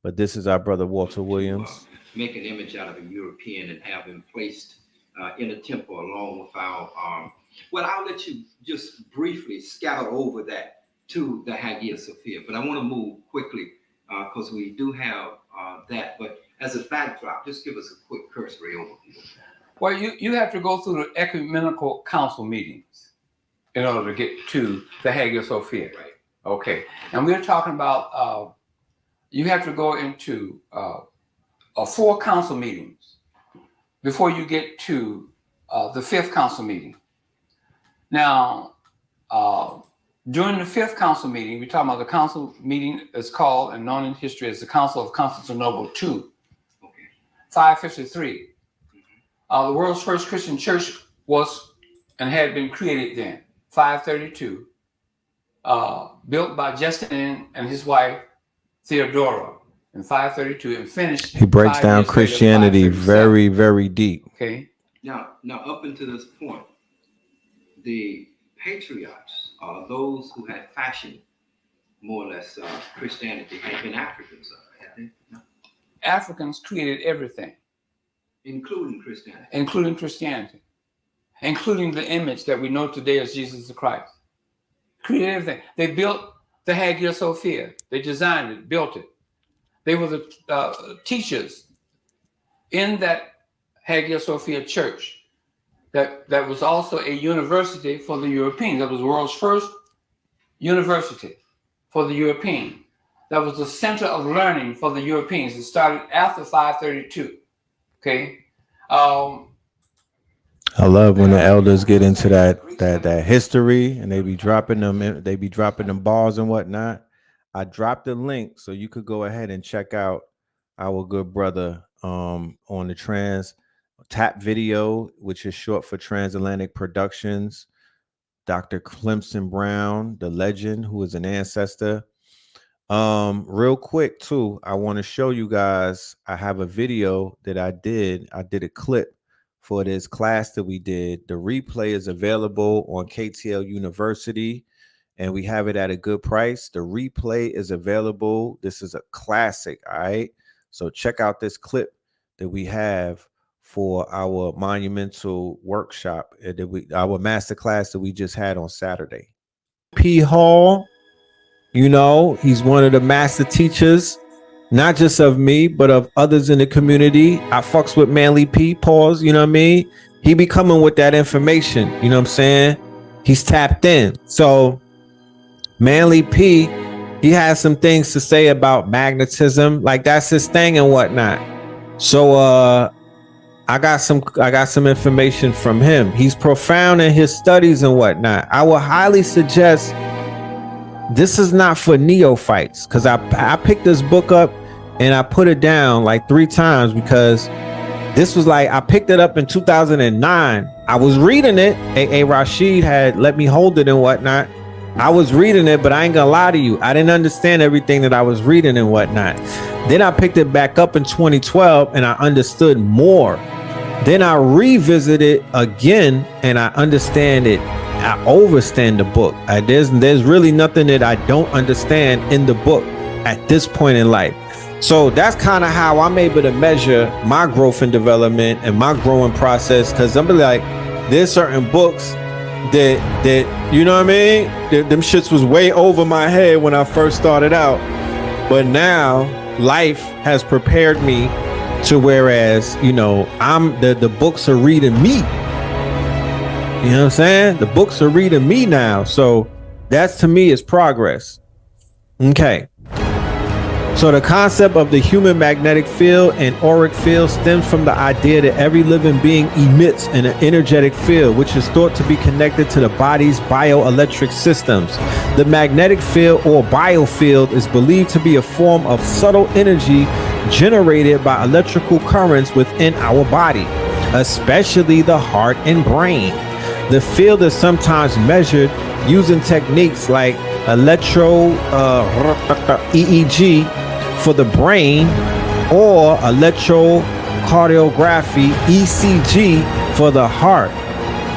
But this is our brother Walter Williams. Make an image out of a European and have him placed in a temple along with our well, I'll let you just briefly scatter over that to the Hagia Sophia, but I want to move quickly because we do have that. But as a backdrop, just give us a quick cursory overview. Well, you have to go through the ecumenical council meetings in order to get to the Hagia Sophia. Right. Okay. And we're talking about you have to go into 4 council meetings before you get to the 5th council meeting. Now, during the 5th council meeting, we're talking about the council meeting is called and known in history as the Council of Constantinople II, 553. The world's first Christian church was and had been created then, 532, built by Justinian and his wife Theodora in 532 and finished. He breaks down Christianity very, very deep. Okay. Now up until this point, the patriarchs, those who had fashioned more or less Christianity, had been Africans, had they? No. Africans created everything. Including Christianity. Including Christianity. Including the image that we know today as Jesus the Christ. Created everything. They built the Hagia Sophia. They designed it, built it. They were the teachers in that Hagia Sophia church that was also a university for the Europeans. That was the world's first university for the European. That was the center of learning for the Europeans. It started after 532. Okay. I love when the elders get into that history and they be dropping them balls and whatnot. I dropped the link so you could go ahead and check out our good brother on the Tap Video, which is short for Transatlantic Productions. Dr. Clemson Brown, the legend, who is an ancestor. Real quick too, I want to show you guys, I have a video that I did a clip for this class that we did. The replay is available on KTL University and we have it at a good price. The replay is available. This is a classic. All right, so check out this clip that we have for our monumental workshop, our master class that we just had on Saturday. P. Hall, you know, he's one of the master teachers, not just of me, but of others in the community. I fucks with Manly P. Pause, you know what I mean? He be coming with that information, you know what I'm saying? He's tapped in. So Manly P, he has some things to say about magnetism, like that's his thing and whatnot. So I got some information from him. He's profound in his studies and whatnot. I would highly suggest, this is not for neophytes, because I picked this book up and I put it down like 3 times because this was like, I picked it up in 2009. I was reading it. A Rashid had let me hold it and whatnot. I was reading it, but I ain't gonna lie to you, I didn't understand everything that I was reading and whatnot. Then I picked it back up in 2012 and I understood more. Then I revisited again and I understand it. I overstand the book. There's really nothing that I don't understand in the book at this point in life. So that's kind of how I'm able to measure my growth and development and my growing process, because I'm like, there's certain books that you know what I mean? Them shits was way over my head when I first started out. But now life has prepared me to whereas, you know, I'm the books are reading me. You know what I'm saying? The books are reading me now. So that's to me is progress. Okay. So the concept of the human magnetic field and auric field stems from the idea that every living being emits an energetic field, which is thought to be connected to the body's bioelectric systems. The magnetic field or biofield is believed to be a form of subtle energy generated by electrical currents within our body, especially the heart and brain. The field is sometimes measured using techniques like electro EEG for the brain or electrocardiography ECG for the heart,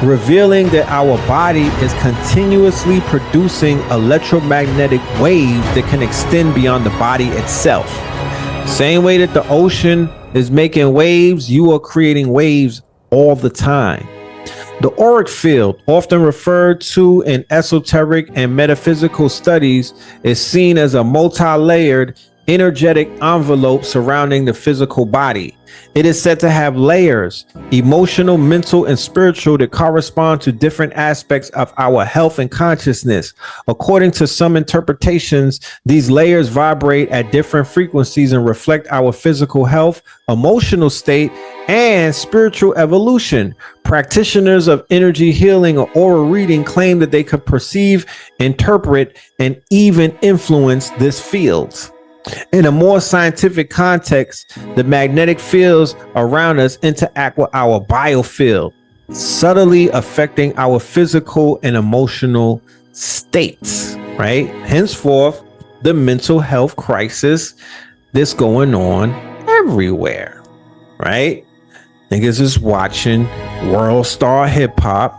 revealing that our body is continuously producing electromagnetic waves that can extend beyond the body itself. Same way that the ocean is making waves, you are creating waves all the time. The auric field, often referred to in esoteric and metaphysical studies, is seen as a multi-layered energetic envelope surrounding the physical body. It is said to have layers, emotional, mental, and spiritual, that correspond to different aspects of our health and consciousness. According to some interpretations, these layers vibrate at different frequencies and reflect our physical health, emotional state, and spiritual evolution. Practitioners of energy healing or aura reading claim that they could perceive, interpret, and even influence this field. In a more scientific context, the magnetic fields around us interact with our biofield, subtly affecting our physical and emotional states, right? Henceforth, the mental health crisis that's going on everywhere, right? Niggas is watching World Star Hip Hop,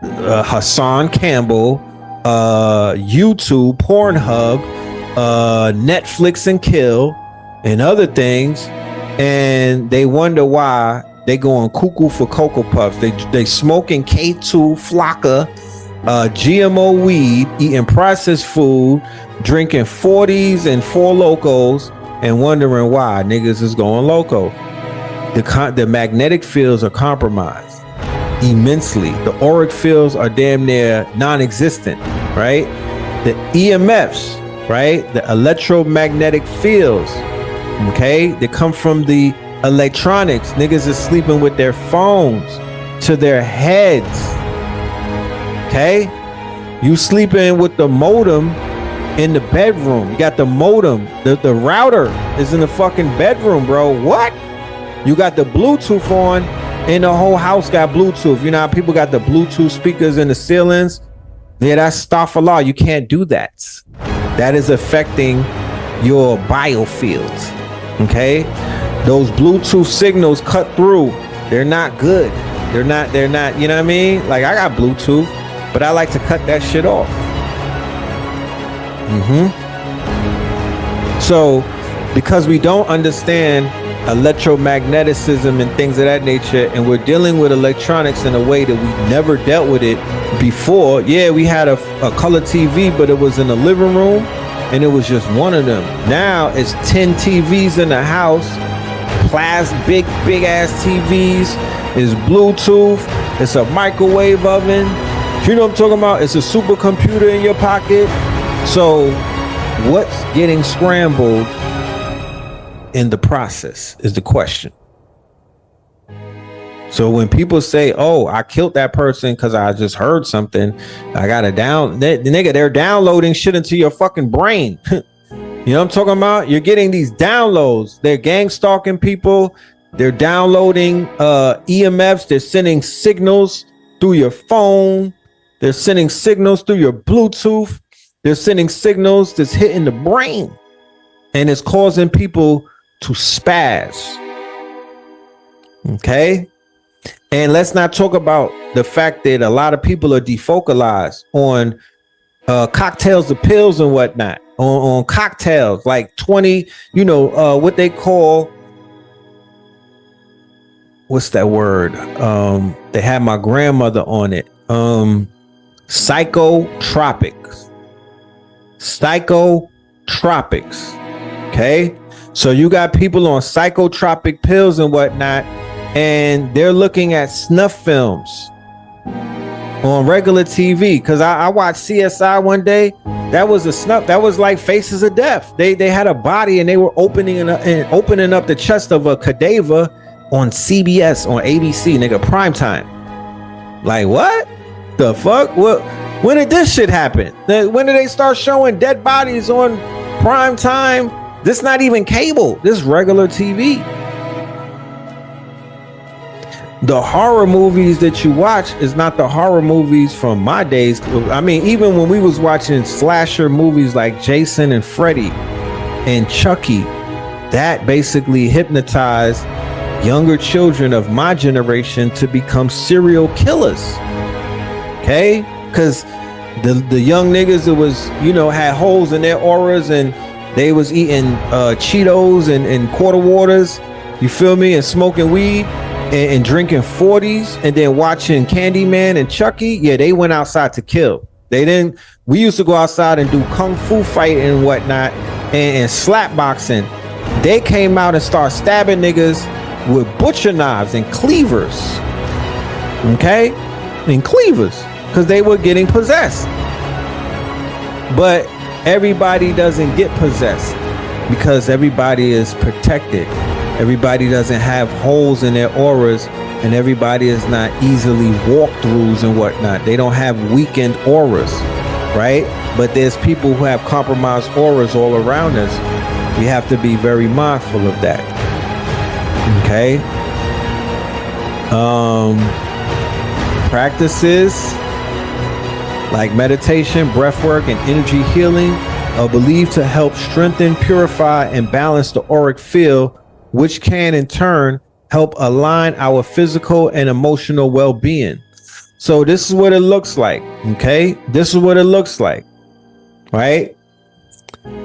Hassan Campbell, YouTube, Pornhub, Netflix and Kill and other things, and they wonder why they going cuckoo for Cocoa Puffs. They smoking K2 Flocka, GMO weed, eating processed food, drinking 40s and 4 Locos, and wondering why niggas is going loco. The magnetic fields are compromised immensely. The auric fields are damn near non-existent, right? The EMFs, right? The electromagnetic fields, okay? They come from the electronics. Niggas is sleeping with their phones to their heads, okay? You sleeping with the modem in the bedroom. You got the modem. The router is in the fucking bedroom, bro. What? You got the Bluetooth on and the whole house got Bluetooth. You know how people got the Bluetooth speakers in the ceilings? Yeah, that's Staffala. You can't do that. That is affecting your biofields, okay? Those Bluetooth signals cut through. They're not good. They're not, you know what I mean? Like, I got Bluetooth, but I like to cut that shit off. So, because we don't understand electromagnetism and things of that nature, and we're dealing with electronics in a way that we never dealt with it before. Yeah, we had a color TV, but it was in the living room and it was just one of them. Now it's 10 TVs in the house, big ass TVs, it's Bluetooth, it's a microwave oven, you know what I'm talking about? It's a supercomputer in your pocket. So what's getting scrambled in the process is the question. So when people say, oh, I killed that person because I just heard something, I got to they're downloading shit into your fucking brain. You know what I'm talking about? You're getting these downloads. They're gang stalking people. They're downloading EMFs. They're sending signals through your phone. They're sending signals through your Bluetooth. They're sending signals that's hitting the brain. And it's causing people to spaz. Okay? And let's not talk about the fact that a lot of people are defocalized on cocktails, the pills and whatnot, on cocktails, like 20, what they call, what's that word? They had my grandmother on it. psychotropics. Okay, so you got people on psychotropic pills and whatnot, and they're looking at snuff films on regular TV. Because I watched CSI one day. That was a snuff. That was like Faces of Death. They had a body and they were opening up the chest of a cadaver on CBS, on ABC, nigga, prime time. Like, what the fuck? What? When did this shit happen? When did they start showing dead bodies on prime time? This not even cable. This regular TV. The horror movies that you watch is not the horror movies from my days. I mean, even when we was watching slasher movies like Jason and Freddy and Chucky, that basically hypnotized younger children of my generation to become serial killers. Okay? Because the young niggas that was, had holes in their auras and they was eating Cheetos and quarter waters, you feel me, and smoking weed and drinking 40s and then watching Candyman and Chucky. Yeah, they went outside to kill. We used to go outside and do kung fu fighting and whatnot and slap boxing. They came out and started stabbing niggas with butcher knives and cleavers. Okay? And cleavers. Because they were getting possessed. But everybody doesn't get possessed because everybody is protected. Everybody doesn't have holes in their auras, and everybody is not easily walkthroughs and whatnot. They don't have weakened auras, right? But there's people who have compromised auras all around us. We have to be very mindful of that. Okay? Practices like meditation, breath work, and energy healing are believed to help strengthen, purify, and balance the auric field, which can in turn help align our physical and emotional well-being. So this is what it looks like. Okay, this is what it looks like, right?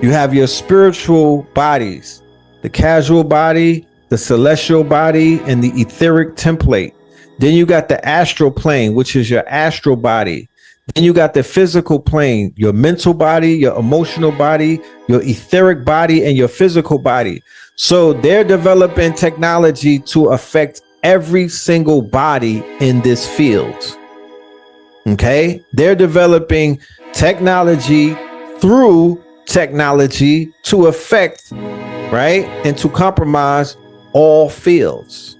You have your spiritual bodies, the casual body, the celestial body, and the etheric template. Then you got the astral plane, which is your astral body. Then you got the physical plane, your mental body, your emotional body, your etheric body, and your physical body. So they're developing technology to affect every single body in this field. Okay? They're developing technology through technology to affect, right, and to compromise all fields.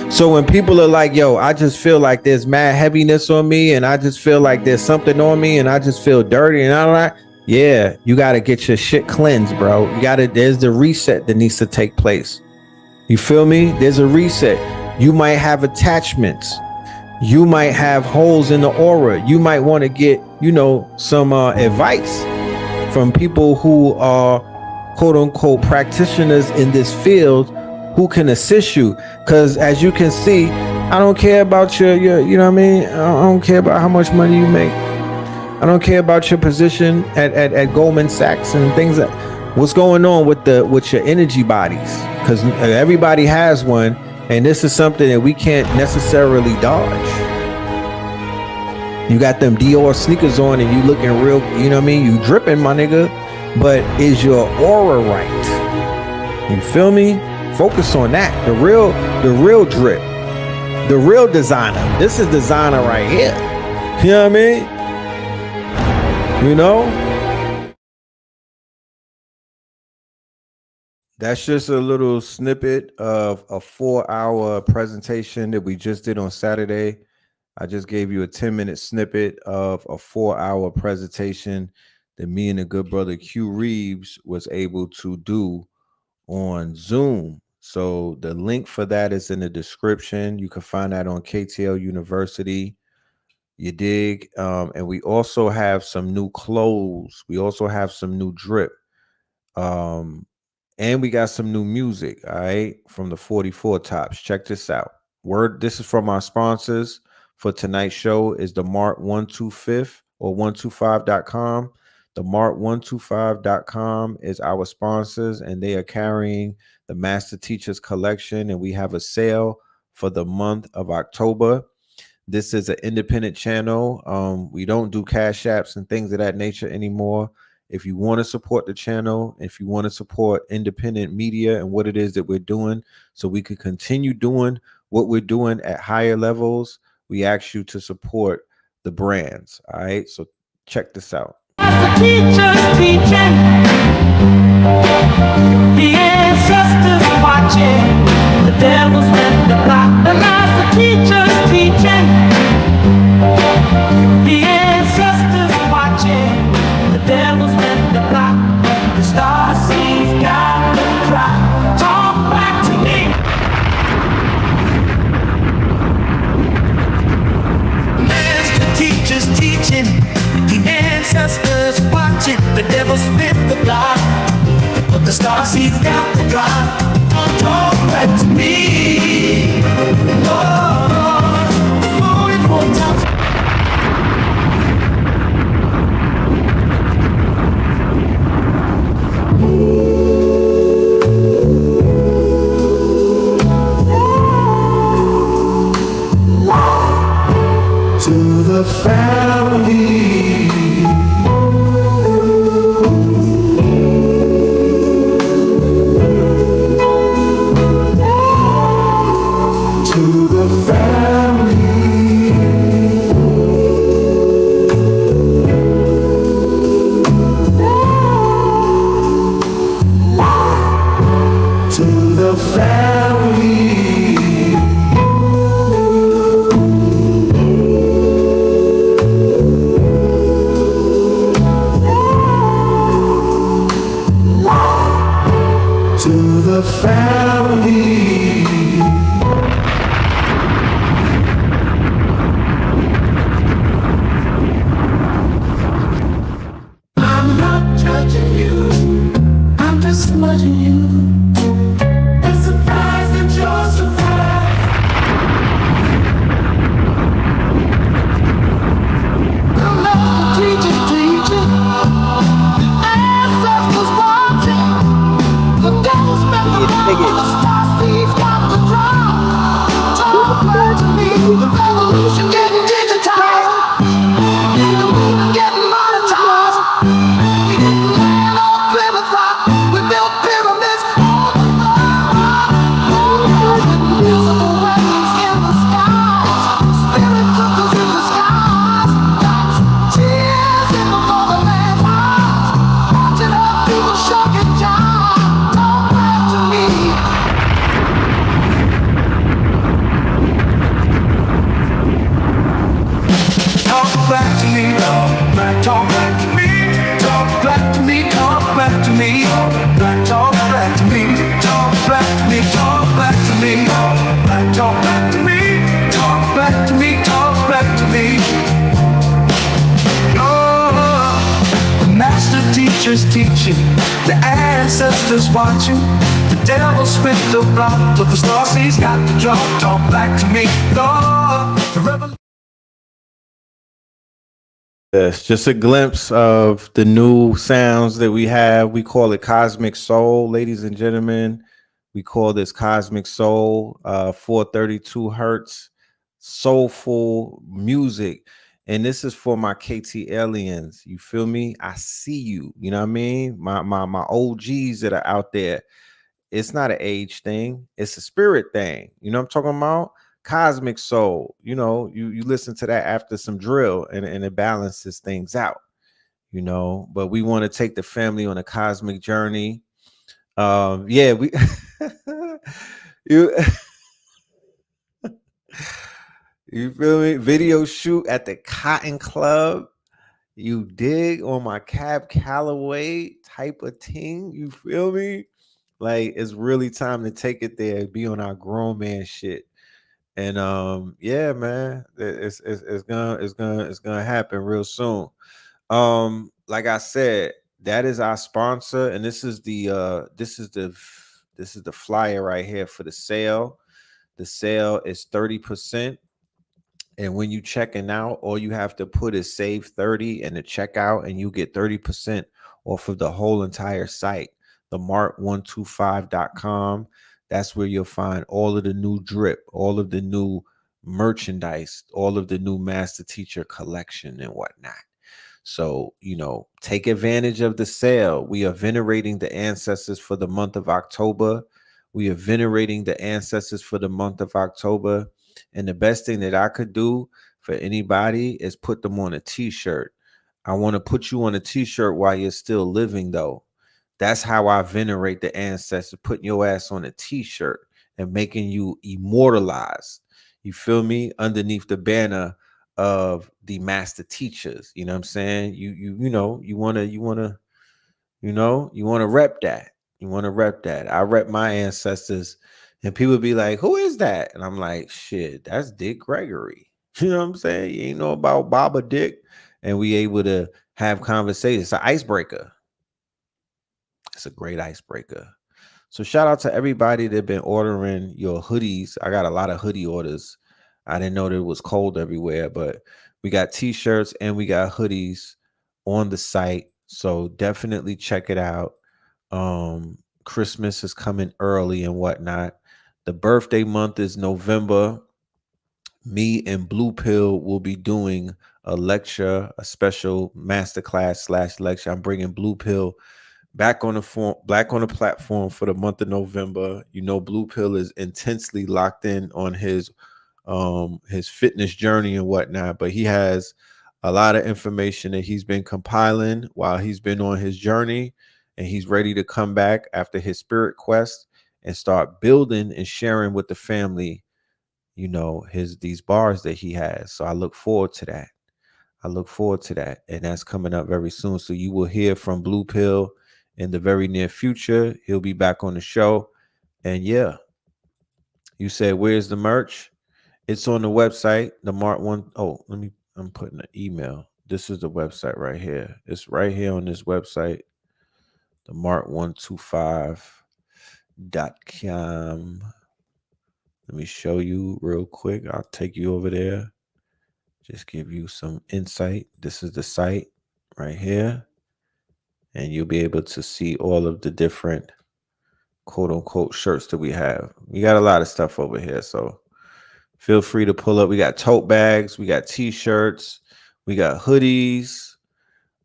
So when people are like, yo, I just feel like there's mad heaviness on me, and I just feel like there's something on me, and I just feel dirty and all that, yeah, you got to get your shit cleansed, bro. There's the reset that needs to take place. You feel me? There's a reset. You might have attachments. You might have holes in the aura. You might want to get, some advice from people who are quote unquote practitioners in this field who can assist you. Because as you can see, I don't care about your you know what I mean? I don't care about how much money you make. I don't care about your position at Goldman Sachs and things that what's going on with your energy bodies, because everybody has one, and this is something that we can't necessarily dodge. You got them Dior sneakers on and you looking real, you know what I mean? You dripping, my nigga, but is your aura right? You feel me? Focus on that. The real drip, the real designer. This is designer right here. You know what I mean? That's just a little snippet of a 4-hour presentation that we just did on Saturday. I just gave you a 10-minute snippet of a 4-hour presentation that me and the good brother Q Reeves was able to do on Zoom. So the link for that is in the description. You can find that on KTL University. You dig? And we also have some new clothes. We also have some new drip. And we got some new music, all right, from the 44 Tops. Check this out. This is from our sponsors for tonight's show is the Mart 125 or 125.com. The Mart125.com is our sponsors, and they are carrying the Master Teachers Collection, and we have a sale for the month of October. This is an independent channel. We don't do cash apps and things of that nature anymore. If you want to support the channel, if you want to support independent media and what it is that we're doing, so we could continue doing what we're doing at higher levels, we ask you to support the brands. All right, so check this out. The teacher's teaching, the ancestors watching, the devil's meant to block. The master teacher's teaching, the ancestors watching, the devil's meant to block. The star sees God to cry. Talk back to me. Master teacher's teaching, the ancestors watching, the devil spit the block, but the star seeds got to drop. Talk back to me. Oh, 44 times. To the family. To the family. To the family. To the family. I'm not judging you, I'm just smudging you. It's surprised that you're surprised. The master teacher's teaching, the ancestors watching, the devil's meant to block, the star seeds got to drop. Talk back to me, the revolution getting digitized, the movement getting monetized. We didn't land on Plymouth Rock, we built pyramids on the rock. Invisible weapons in the skies, spirit cookers in the skies. That's tears in the motherland's eyes, watching her people shuck and jive. Talk back to me. Talk back to me, talk back to me, talk back to me, talk back to me, talk back to me, talk back to me, talk back to me, talk back to me, talk back to me, talk back to me. Oh, the master teacher's teaching, the ancestors watching, the devil spit the block, but the star seeds got to drop. Talk back to me, Lord, the revolution. Yes, just a glimpse of the new sounds that we have. We call it Cosmic Soul, ladies and gentlemen. We call this Cosmic Soul, 432 hertz, soulful music. And this is for my KT aliens. You feel me? I see you. You know what I mean? My OGs that are out there. It's not an age thing. It's a spirit thing. You know what I'm talking about? Cosmic Soul. You know, you listen to that after some drill and it balances things out. You know, but we want to take the family on a cosmic journey. Yeah, we you you feel me? Video shoot at the Cotton Club. You dig on my Cab Calloway type of thing. You feel me? Like it's really time to take it there, be on our grown man shit. And yeah, man, it's gonna happen real soon. Like I said, that is our sponsor, and this is the flyer right here for the sale. The sale is 30%. And when you checking out, all you have to put is save 30 and the checkout, and you get 30% off of the whole entire site. The Mart125.com. That's where you'll find all of the new drip, all of the new merchandise, all of the new master teacher collection and whatnot. So, take advantage of the sale. We are venerating the ancestors for the month of October. We are venerating the ancestors for the month of October. And the best thing that I could do for anybody is put them on a t-shirt. I want to put you on a t-shirt while you're still living, though. That's how I venerate the ancestors, putting your ass on a t-shirt and making you immortalized. You feel me? Underneath the banner of the master teachers. You know what I'm saying? You wanna rep that. You want to rep that. I rep my ancestors, and people be like, who is that? And I'm like, shit, that's Dick Gregory. You know what I'm saying? You ain't know about Baba Dick. And we able to have conversations. It's an icebreaker. It's a great icebreaker. So shout out to everybody that been ordering your hoodies. I got a lot of hoodie orders. I didn't know that it was cold everywhere, but we got t-shirts and we got hoodies on the site. So definitely check it out. Christmas is coming early and whatnot. The birthday month is November. Me and Blue Pill will be doing a lecture, a special masterclass / lecture. I'm bringing Blue Pill back on the platform for the month of November. Blue Pill is intensely locked in on his fitness journey and whatnot, but he has a lot of information that he's been compiling while he's been on his journey, and he's ready to come back after his spirit quest and start building and sharing with the family, these bars that he has. So I look forward to that. And that's coming up very soon. So you will hear from Blue Pill in the very near future. He'll be back on the show. And yeah, you said, where's the merch? It's on the website, the Mart one. Oh, I'm putting an email. This is the website right here. It's right here on this website, the mart125.com. Let me show you real quick. I'll take you over there. Just give you some insight. This is the site right here. And you'll be able to see all of the different quote unquote shirts that we have. We got a lot of stuff over here. So feel free to pull up. We got tote bags. We got t-shirts. We got hoodies.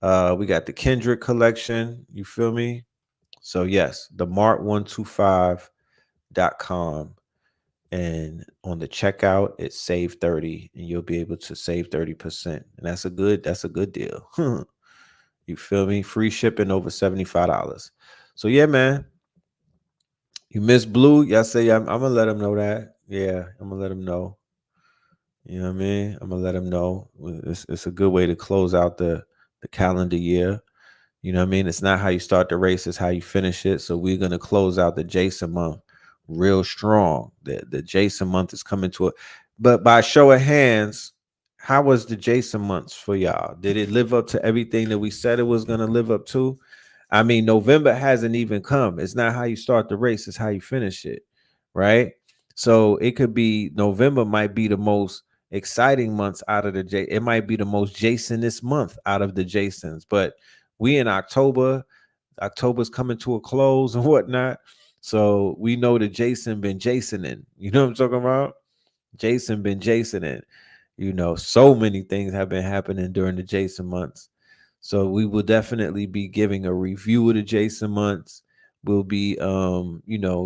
We got the Kendrick collection. You feel me? So yes, the mart125.com. And on the checkout, it's save 30, and you'll be able to save 30%. And that's a good deal. You feel me? Free shipping over $75. So yeah, man. You miss Blue? Y'all say I'm gonna let him know that. Yeah, I'm gonna let him know. You know what I mean? I'm gonna let him know. It's a good way to close out the calendar year. You know what I mean? It's not how you start the race, it's how you finish it. So we're gonna close out the Jason month real strong. The Jason month is coming to it. But by show of hands, how was the Jason months for y'all? Did it live up to everything that we said it was gonna live up to? I mean, November hasn't even come. It's not how you start the race, it's how you finish it, right? So it could be November might be the most exciting months out of the J. It might be the most Jasonist month out of the Jasons, but we in October. October's coming to a close and whatnot. So we know that Jason been Jasoning. You know what I'm talking about? Jason been Jasoning. So many things have been happening during the Jason months. So we will definitely be giving a review of the Jason months. We'll be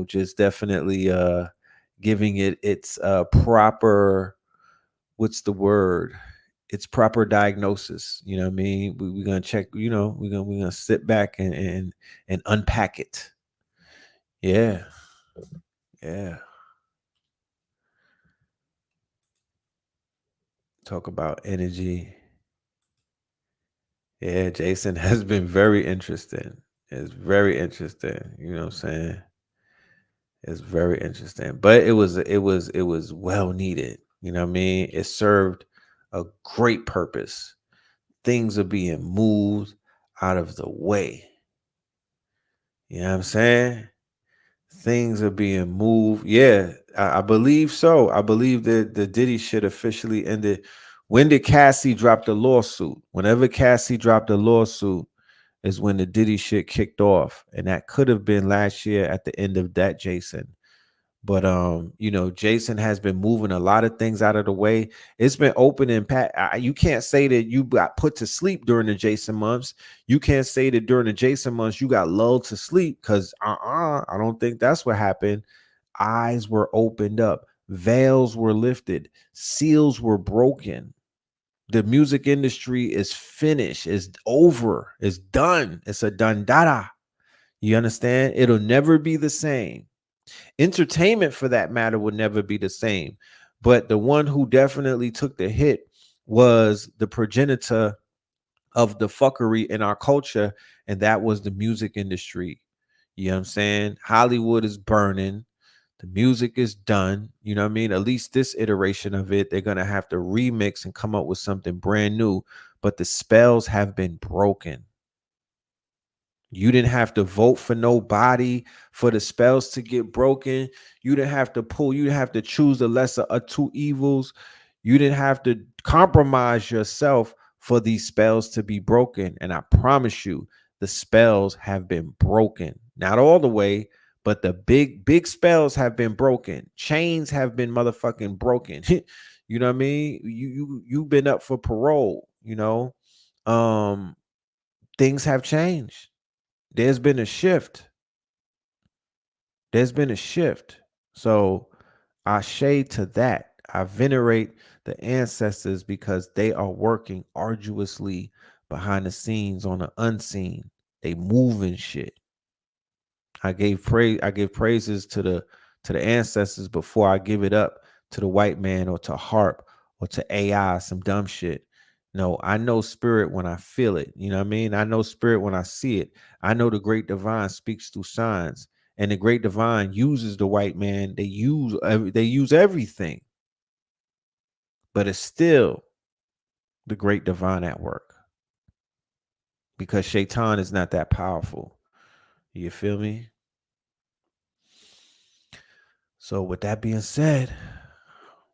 just definitely giving it its proper, what's the word? It's proper diagnosis. You know what I mean? We're gonna check, we're gonna sit back and unpack it. Yeah. Talk about energy. Yeah, Jason has been very interesting. It's very interesting. You know what I'm saying? It's very interesting. But it was well needed. You know what I mean? It served a great purpose. Things are being moved out of the way. You know what I'm saying? Things are being moved. Yeah, I believe so. I believe that the Diddy shit officially ended. When did Cassie drop the lawsuit? Whenever Cassie dropped the lawsuit is when the Diddy shit kicked off. And that could have been last year at the end of that Jason. But you know, Jason has been moving a lot of things out of the way. It's been open and you can't say that you got put to sleep during the Jason months. You can't say that during the Jason months you got lulled to sleep, because I don't think that's what happened. Eyes were opened up, veils were lifted, seals were broken. The music industry is finished, it's over, it's done, it's a done dada. You understand? It'll never be the same. Entertainment, for that matter, will never be the same. But the one who definitely took the hit was the progenitor of the fuckery in our culture, and that was the music industry. You know what I'm saying? Hollywood is burning. The music is done. You know what I mean? At least this iteration of it, they're going to have to remix and come up with something brand new. But the spells have been broken. You didn't have to vote for nobody for the spells to get broken. You didn't have to you didn't have to choose the lesser of two evils. You didn't have to compromise yourself for these spells to be broken. And I promise you, the spells have been broken. Not all the way, but the big spells have been broken. Chains have been motherfucking broken. You know what I mean? You've been up for parole, you know. Things have changed. There's been a shift. There's been a shift. So I shade to that. I venerate the ancestors because they are working arduously behind the scenes on the unseen. They moving shit. I give praises to the ancestors before I give it up to the white man or to HARP or to AI, some dumb shit. No, I know spirit when I feel it. You know what I mean? I know spirit when I see it. I know the great divine speaks through signs, and the great divine uses the white man. They use everything, but it's still the great divine at work, because Shaitan is not that powerful. You feel me? So with that being said,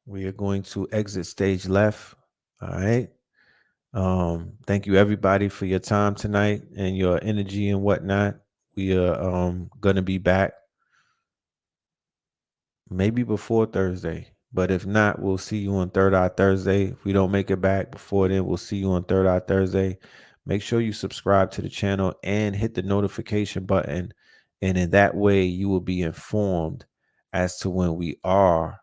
we are going to exit stage left. All right. Thank you everybody for your time tonight and your energy and whatnot. We are gonna be back maybe before Thursday, but if not, we'll see you on Third Eye Thursday. If we don't make it back before then, we'll see you on Third Eye Thursday. Make sure you subscribe to the channel and hit the notification button, and in that way you will be informed as to when we are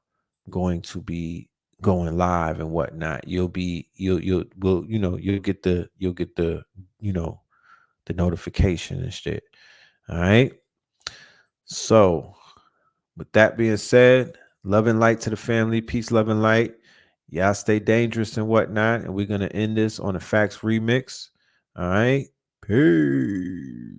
going to be going live and whatnot. You'll get the the notification and shit. All right. So with that being said, love and light to the family. Peace, love, and light. Y'all stay dangerous and whatnot. And we're gonna end this on a Facts remix. All right. Peace.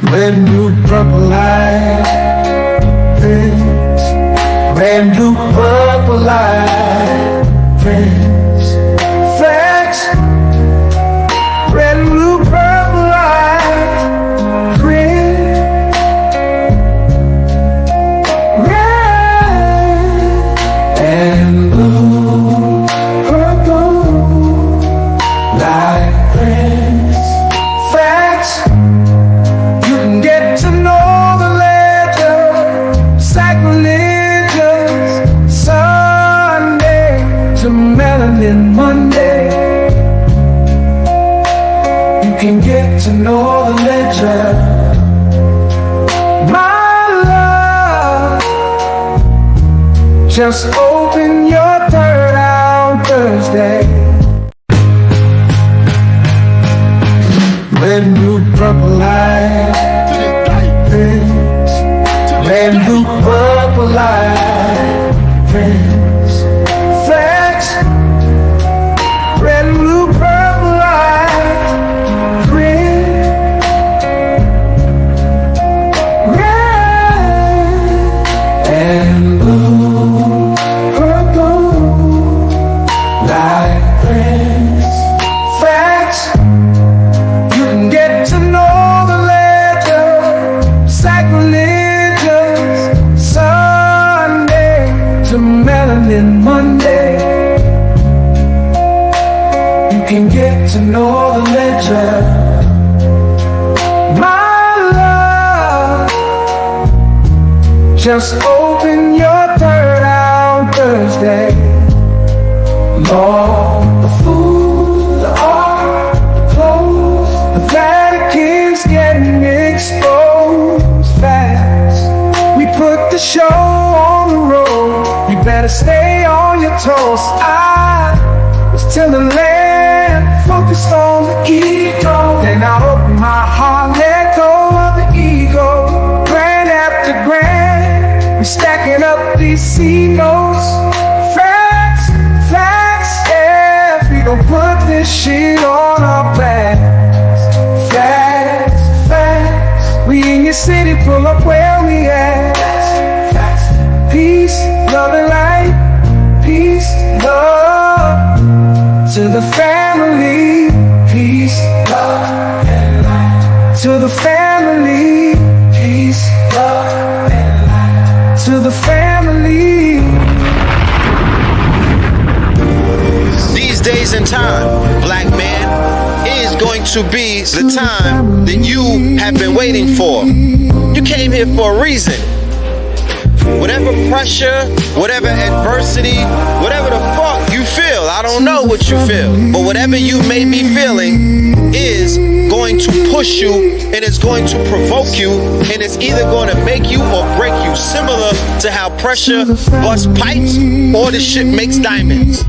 Brand new purple light, brand new purple light, facts, brand new purple light, red, and blue, purple light, facts. Get to know the legend, sacrilegious Sunday to Melanin Monday. You can get to know the legend, my love. Just open your Third Eye Thursday. Brand new purple light, brand new purple light, facts, brand new purple light, red, Melanin Monday. You can get to know the legend. My love, just open your third eye Thursday. Lord, the food, the art, the clothes, the Vatican's getting exposed fast. We put the show on the road. You better stay on your toes. I was till the land focused on the ego. Then I opened my heart, let go of the ego. Grand after grand, we're stacking up these C notes. Facts, facts, yeah. We gon' put this shit on our backs. Facts, facts. We in your city, pull up where we at. Facts, peace, love and light. Peace, love to the family. Peace, love and light. To the family. Peace, love and light. To the family. These days and time, black man, is going to be the time that you have been waiting for. You came here for a reason. Whatever pressure, whatever adversity, whatever the fuck you feel, I don't know what you feel, but whatever you may be feeling is going to push you, and it's going to provoke you, and it's either going to make you or break you, similar to how pressure busts pipes or the shit makes diamonds.